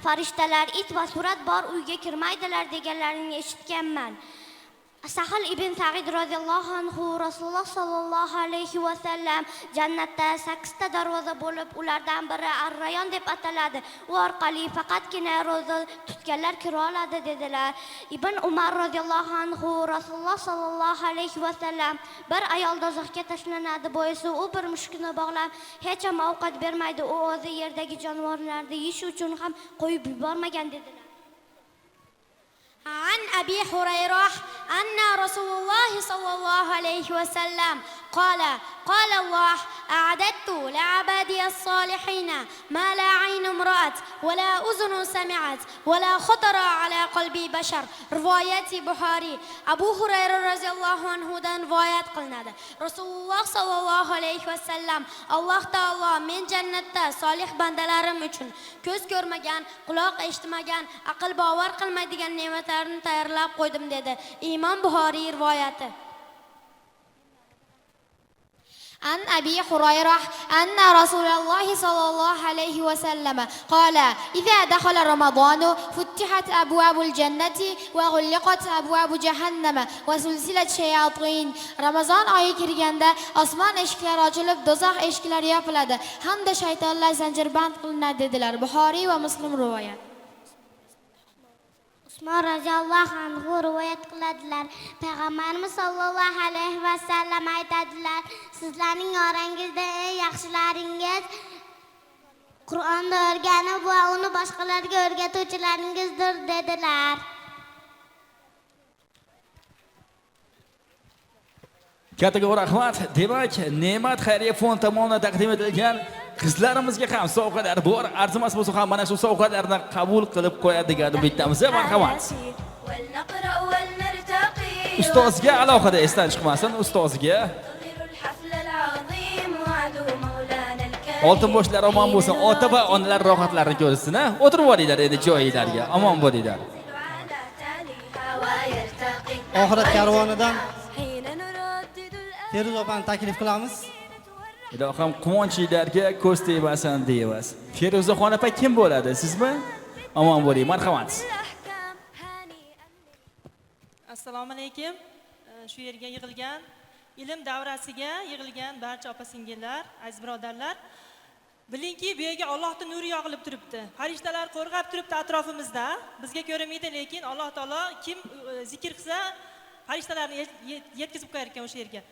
Speaker 10: farishtalar it va surat bor uyga kirmaydilar deganlarini eshitganman. Sahal ibn Sa'id radhiyallohu anhu Rasululloh sallallohu alayhi va sallam jannatda 8 ta darvoza bo'lib, ulardan biri Ar-Rayon deb ataladi. U orqali faqatgina roza tutganlar kira oladi dedilar. Ibn Umar radhiyallohu anhu Rasululloh sallallohu alayhi va sallam bir ayol dozoqqa tashlanadi, boisi u bir mushukni bog'lab hech ham ovqat bermaydi. U o'zi yerdagi jonivorlarni yeyish uchun ham qo'yib yubormagan dedilar. عن أبي هريرة أن رسول الله صلى الله عليه وسلم قال الله: أعددت لعبادي الصالحين ما لا عين رأت ولا أذن سمعت ولا خطر على قلب بشر. رواية بخاري. أبو هريرة رضي الله عنه دان روايات قلنا رسول الله صلى الله عليه وسلم الله تعالى من جنة صالح بندلارم üçün ko'z ko'rmagan, quloq eshitmagan, aql bovar qilmaydigan ne'matlarni tayyorlab qo'ydim dedi. Imom Buxoriy rivoyati. عن أبي هريرة أن رسول الله صلى الله عليه وسلم قال: إذا دخل رمضان فتحت أبواب الجنة وغلقت أبواب جهنم وسلسلة شياطين. Ramazon oyi kirganda osmon eshiklari ochilib, do'zax eshiklari yopiladi, hamda shaytonlar zanjirband qilinadi dedilar. Buxoriy va Muslim rivoyat. Usmon roziyallohu anhu rivoyat qiladilar. Payg'ambarimiz sollallohu alayhi va sallam aytadilar: sizlarning orangizda eng yaxshilaringiz Qur'onni o'rganib va uni boshqalarga o'rgatuvchilaringizdir dedilar.
Speaker 3: Kattaga rahmat. Demak, Ne'mat xayriya fond tomonidan taqdim etilgan qizlarimizga ham sovg'alar bor. Arzimas bo'lsa ham mana shu sovg'alarni qabul qilib qo'yadigan umiddamiz. Marhamat.
Speaker 1: ولنقرأ ولنرتقي
Speaker 3: Ustozga alohida esdan chiqmasin, ustozga.
Speaker 1: الحفل العظيم وعده مولانا الكريم
Speaker 3: Oltin boshlar omon bo'lsin, ota va onalar rohatlarini ko'rsin. O'tirib olinglar endi joyinglarga. Omon bo'linglar.
Speaker 1: على تاليها ويرتقي
Speaker 7: oxirat karvonidan
Speaker 1: حين نردد الآن
Speaker 7: Feruz opani taklif qilamiz.
Speaker 3: Ilohim quvonchinglarga ko'z tegmasin deymiz. Feruzaxon opa kim bo'ladi? Sizmi? Omon bo'ling, marhamat.
Speaker 1: الأحكام هانئا
Speaker 15: Assalomu alaykum. Shu yerga yig'ilgan ilm davrasiga yig'ilgan barcha opa-singillar, aziz birodarlar, bilingki, bu yerga Allohning nuri yog'ilib turibdi. Farishtalar qo'rg'ab turibdi atrofimizda. Bizga ko'rinmaydi, lekin Alloh taolo kim zikr qilsa, farishtalarni yetkazib qo'yar ekan o'sha yerga.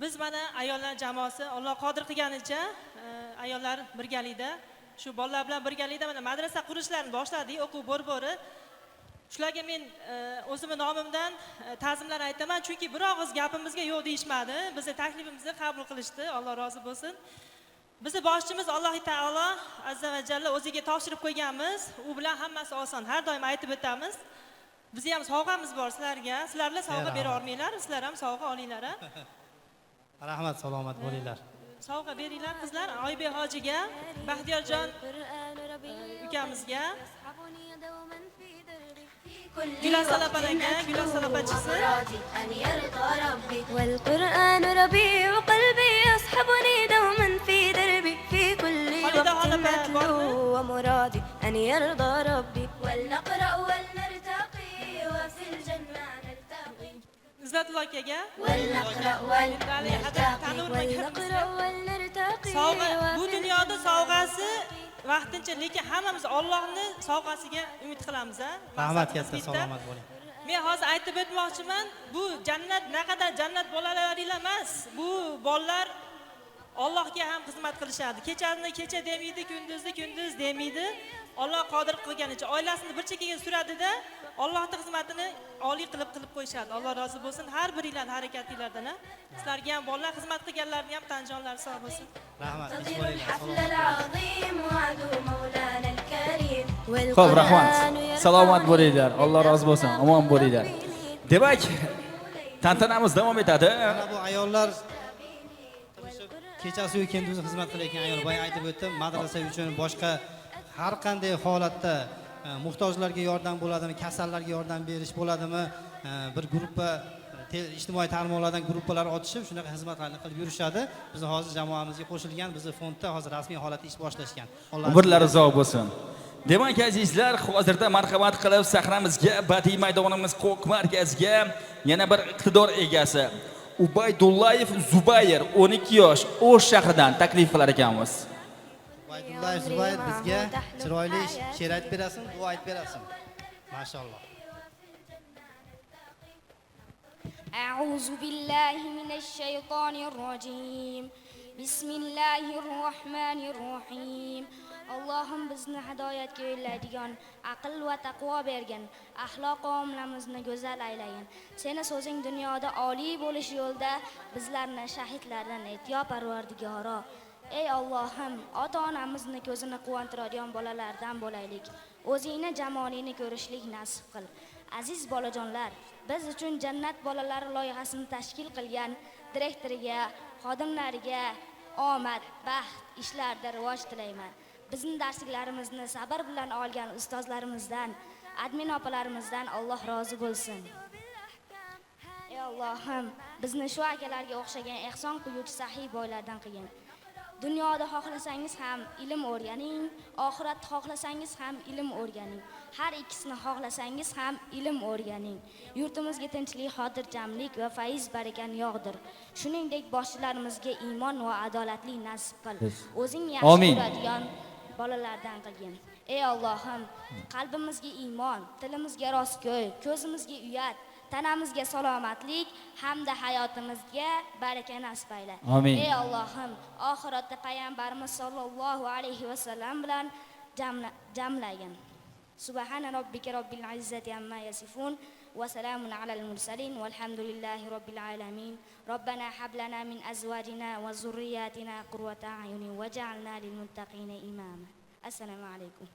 Speaker 15: Biz mana ayollar jamoasi Alloh qodir qilganicha ayollar birgalikda, shu bolalar bilan birgalikda mana madrasa qurishlarini boshladik, o'quv bo'r-bo'ri. Shularga men o'zimning nomimdan ta'zimlar aytaman, chunki bir og'iz gapimizga yo'q deyishmadi. Bizni taklifimizni qabul qilishdi. Alloh rozi bo'lsin. Bizni boshchimiz Alloh taolo azza va jalla o'ziga topshirib qo'yganmiz. U bilan hammasi oson. Har doim aytib o'tamiz. Bizni ham sovg'amiz bor sizlarga. Sizlarga sovg'a bera olmanglar, sizlar ham sovg'a olinglar.
Speaker 7: Rahmat, salomat bo'linglar.
Speaker 15: Sovg'a beringlar qizlar. Oybek hojiga, Baxtiyorjon ukamizga, Gulasal opaga, Gulasal opa chiqsin.
Speaker 1: أن يرضى ربي والقرآن ربيع قلبي يصحبني دوما في دربي في كل وقت متلو ومرادي أن يرضى ربي ولنقرأ ولنرتقي وفي الجنة نلتقي
Speaker 15: Izzatullo akaga,
Speaker 1: ولنقرأ ولنرتقي ولنقرأ ولنرتقي
Speaker 15: sovg'a bu dunyoda sovg'asi vaqtincha, lekin hammamiz Allohning sovg'asiga umid qilamiz, a?
Speaker 7: Rahmat, katta salomat bo'ling.
Speaker 15: Men hozir aytib o'tmoqchiman, bu jannat naqadar jannat bolalaringlar emas. Bu bolalar Allohga ham xizmat qilishadi. Kechani kecha demaydi, kunduzni kunduz demaydi. Alloh qodir qilganicha oilasini bir chekkaga suradida, Allohning xizmatini oliy qilib qo'yishadi. Alloh rozi bo'lsin har biringlar harakatinglardan. Sizlarga ham bolalar xizmat qilganlarni ham tanjonlari sog' bo'lsin.
Speaker 7: Rahmat.
Speaker 1: الحفل العظيم وعده مولانا الكريم
Speaker 3: Xo'p, rahmat. Salomat bo'linglar. Alloh rozi bo'lsin. Omon bo'linglar. Demak, tantanamiz davom etadi.
Speaker 7: Mana bu ayollar kechasi yu kunduzi xizmat qilayotgan ayol. Boya aytib o'tdim, madrasa uchun boshqa har qanday holatda muhtojlarga yordam bo'ladimi, kasallarga yordam berish bo'ladimi, bir guruhga ijtimoiy tarmoqlardan gruppalar ochishib, shunaqa xizmatlarni qilib yurishadi. Biz hozir jamoamizga qo'shilgan, bizni fondda hozir rasmiy holatda ish boshlashgan.
Speaker 3: Umrlari uzoq bo'lsin. Demak, azizlar, hozirda marhamat qilib sahramizga, badiiy maydonimiz Qo'q markaziga yana bir iqtidor egasi Ubaydullayev Zubayr 12 yosh O'sh shahridan taklif qilar ekanmiz.
Speaker 7: Ubaydullayev Zubayr bizga chiroyli she'r aytib berasin, duo aytib berasin. Mashallah.
Speaker 10: أعوذ بالله من الشيطان الرجيم بسم الله الرحمن الرحيم Allohim bizni hidoyatga yo'llaydigan, aql va taqvo bergin, axloq omilamizni go'zal aylagin. Seni so'zing dunyoda oliy bo'lish yo'lda bizlarni shahidlardan et, yo Parvardigoro. Ey Allohim, ota-onamizni ko'zini quvontiradigan bolalardan bo'laylik. O'zingni jamolingni ko'rishlik nasib qil. Aziz bolajonlar, biz uchun jannat bolalari loyihasini tashkil qilgan direktoriga, xodimlariga omad, baxt, ishlarda rivoj tilayman. Bizning darsliklarimizni sabr bilan olgan ustozlarimizdan, admin opalarimizdan Alloh rozi bo'lsin. Ey Allohim, bizni shu akalarga o'xshagan ehson qiluvchi sahiy boylardan qilgin. Dunyoda xohlasangiz ham ilm o'rganing, oxiratda xohlasangiz ham ilm o'rganing. Har ikkisini xohlasangiz ham ilm o'rganing. Yurtimizga tinchlik, xotirjamlik va fayz barakani yog'dir. Shuningdek, boshchilarimizga iymon va adolatli nasib qil. O'zing yaxshi ko'radigan bolalardan qilgin. Ey Allohim, qalbimizga iymon, tilimizga rostgo'y, ko'zimizga uyat, tanamizga salomatlik hamda hayotimizga baraka nasib ayla.
Speaker 3: Amin.
Speaker 10: Ey Allohim, oxiratda payg'ambarimiz sollallohu alayhi va sallam bilan jamlagin. Subhana robbika robbil izzati amma yasifun وسلام على المرسلين والحمد لله رب العالمين ربنا هب لنا من أزواجنا وذرياتنا قرة أعين واجعلنا للمتقين إماما السلام عليكم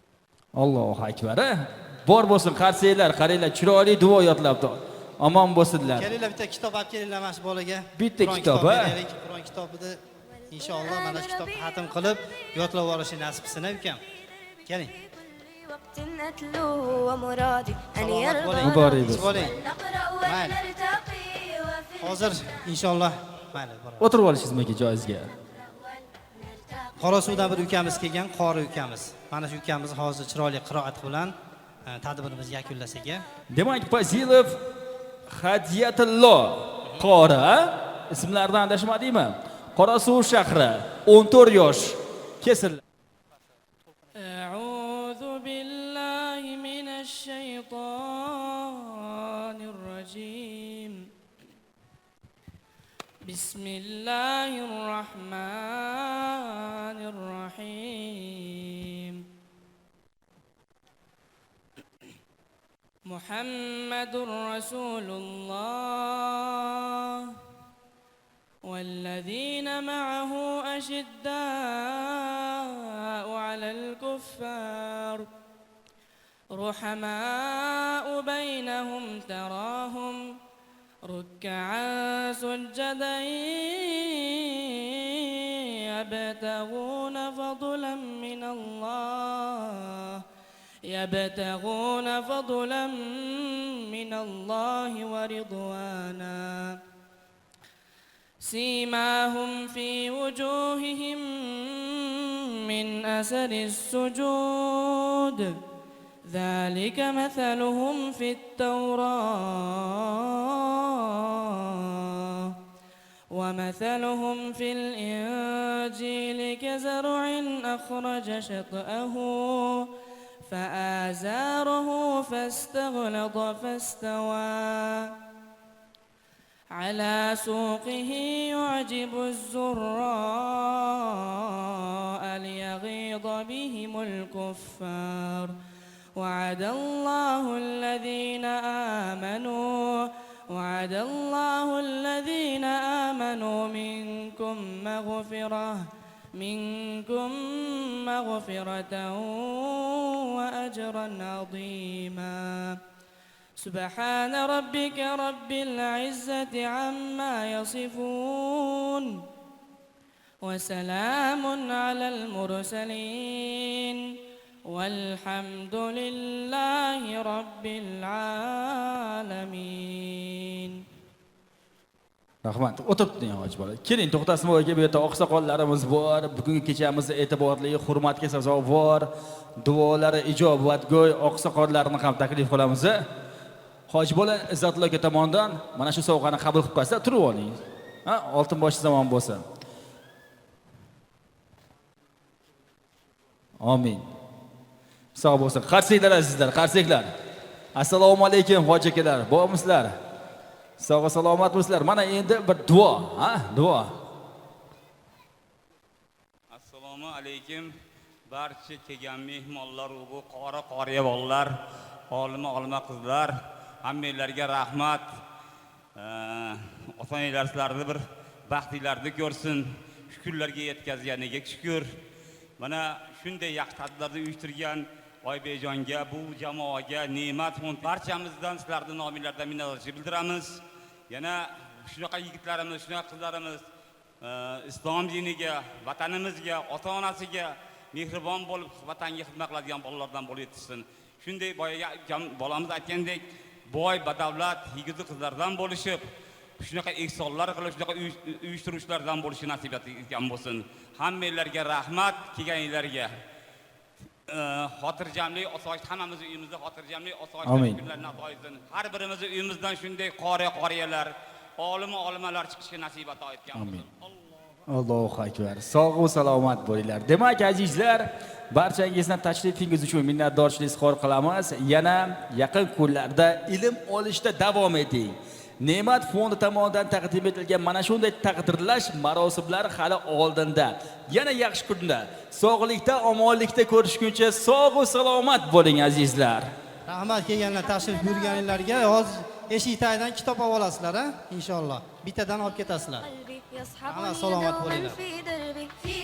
Speaker 3: Allohu akbar. Bor bo'lsin qarsiylar, qaranglar, chiroyli duo yodlabdi. Omon bo'lsinlar.
Speaker 7: Kelinglar bitta kitob olib kelinglar mana shu bolaga.
Speaker 3: Bitta kitob, ha?
Speaker 7: Qur'on kitobida inshaalloh mana shu kitobni xatm qilib yodlab olishi nasib qilsin, ukam. Keling.
Speaker 1: وقت أتلوه ومرادي أن يرضى
Speaker 3: Muborak bo'lsin.
Speaker 1: نقرأ ونرتقي وفي
Speaker 7: Hozir inshaalloh mayli.
Speaker 3: O'tirib olishingiz mumkin joyingizga.
Speaker 7: Qorasuvdan bir ukamiz kelgan, qori ukamiz. Mana shu ukamiz hozir chiroyli qiroat bilan tadbirimizni yakunlasak.
Speaker 3: Demak, Fazilov Hadiyatullo qori, ismlaridan adashmadingmi? Qorasuv shahri, 14 yosh. Kesil.
Speaker 16: أعوذ بالله من الشيطان الرجيم بسم الله الرحمن الرحيم محمد رسول الله والذين معه أشداء على الكفار رحماء بينهم تراهم ركعا سجدا يبتغون فضلا من الله ورضوانا سيماهم في وجوههم من أثر السجود ذلك مثلهم في التوراة ومثلهم في الإنجيل كزرع أخرج شطأه فآزاره فاستغلظ فاستوى على سوقه يعجب الزراء ليغيظ بهم الكفار وعد الله الذين آمنوا منكم مغفرة وأجرا عظيما سبحان ربك رب العزة عما يصفون وسلام على المرسلين والحمد لله رب العالمين.
Speaker 3: Rahmat. O'tiribding hoj bola. Keling, To'xtasmoyga bu yerda oqsoqollarimiz bor. Bugungi kechamizni e'tiborli, hurmatga sazovor, duolari ijobatgo'y oqsoqollarni ham taklif qilamiz. Hoj bola Izzatullo aka tomonidan mana shu sovg'ani qabul qilib qo'ysa, turib oling. Ha, oltin boshi zamon bo'lsin. Amin. Sog' bo'lsin. Qarsiylar azizlar, qarsiylar. Assalomu alaykum hoj akalar. Bormisizlar? Sog' salomatmisizlar? Mana endi bir duo, ha? Duo.
Speaker 17: Assalomu alaykum. Barcha kelgan mehmonlar, bu qori bolalar, olima qizlar, hammanglarga rahmat. Ota-onalar sizlarni bir baxtinglarni ko'rsin. Shukrlarga yetkazganiga shukr. Mana shunday yaxshi tadbirlarni uyushtirgan Oybejonga, bu jamoaga, Ne'mat fond barchamizdan sizlarning nomingizdan minnatdorchilik bildiramiz. Yana shunaqa yigitlarimiz, shunaqa qizlarimiz islom diniga, vatanimizga, ota-onasiga mehribon bo'lib, vatanga xizmat qiladigan bolalardan bo'lib yetishsin. Shunday boyaga bolamiz aytgandek, boy badavlat yigit qizlardan bo'lishib, shunaqa ehsonlar qilib, shunaqa uyushtiruvchilardan bo'lishi nasib etgan bo'lsin. Hammanglarga rahmat, kelganinglarga. Xotirjamlik, osoyish, hammamiz uyimizda xotirjamlik, osoyish kunlarni ato etsin. Har birimiz uyimizdan shunday qoriyalar, olimalar chiqishga nasib ato etgan bo'lsin.
Speaker 3: Allohu akbar. Sog' va salomat bo'linglar. Demak, azizlar, barchangizdan tashrifingiz uchun minnatdorchilik izhor qilamiz. Yana yaqin kunlarda ilm olishda davom eting. Ne'mat fondi tomonidan taqdim etilgan mana shunday taqdirlash marosimlari hali oldinda. Yana yaxshi kunda, sog'likda, omonlikda ko'rishguncha sog' va salomat bo'ling azizlar.
Speaker 7: Rahmat kelganlar, tashrif buyurganlarga hozir eshik tagidan kitob olib olasizlar, inshaalloh. Bittadan olib ketasizlar.
Speaker 1: قلبي
Speaker 7: Ana
Speaker 1: يصحبني
Speaker 7: salomat
Speaker 1: دوما
Speaker 7: bo'linglar.
Speaker 1: في دربي في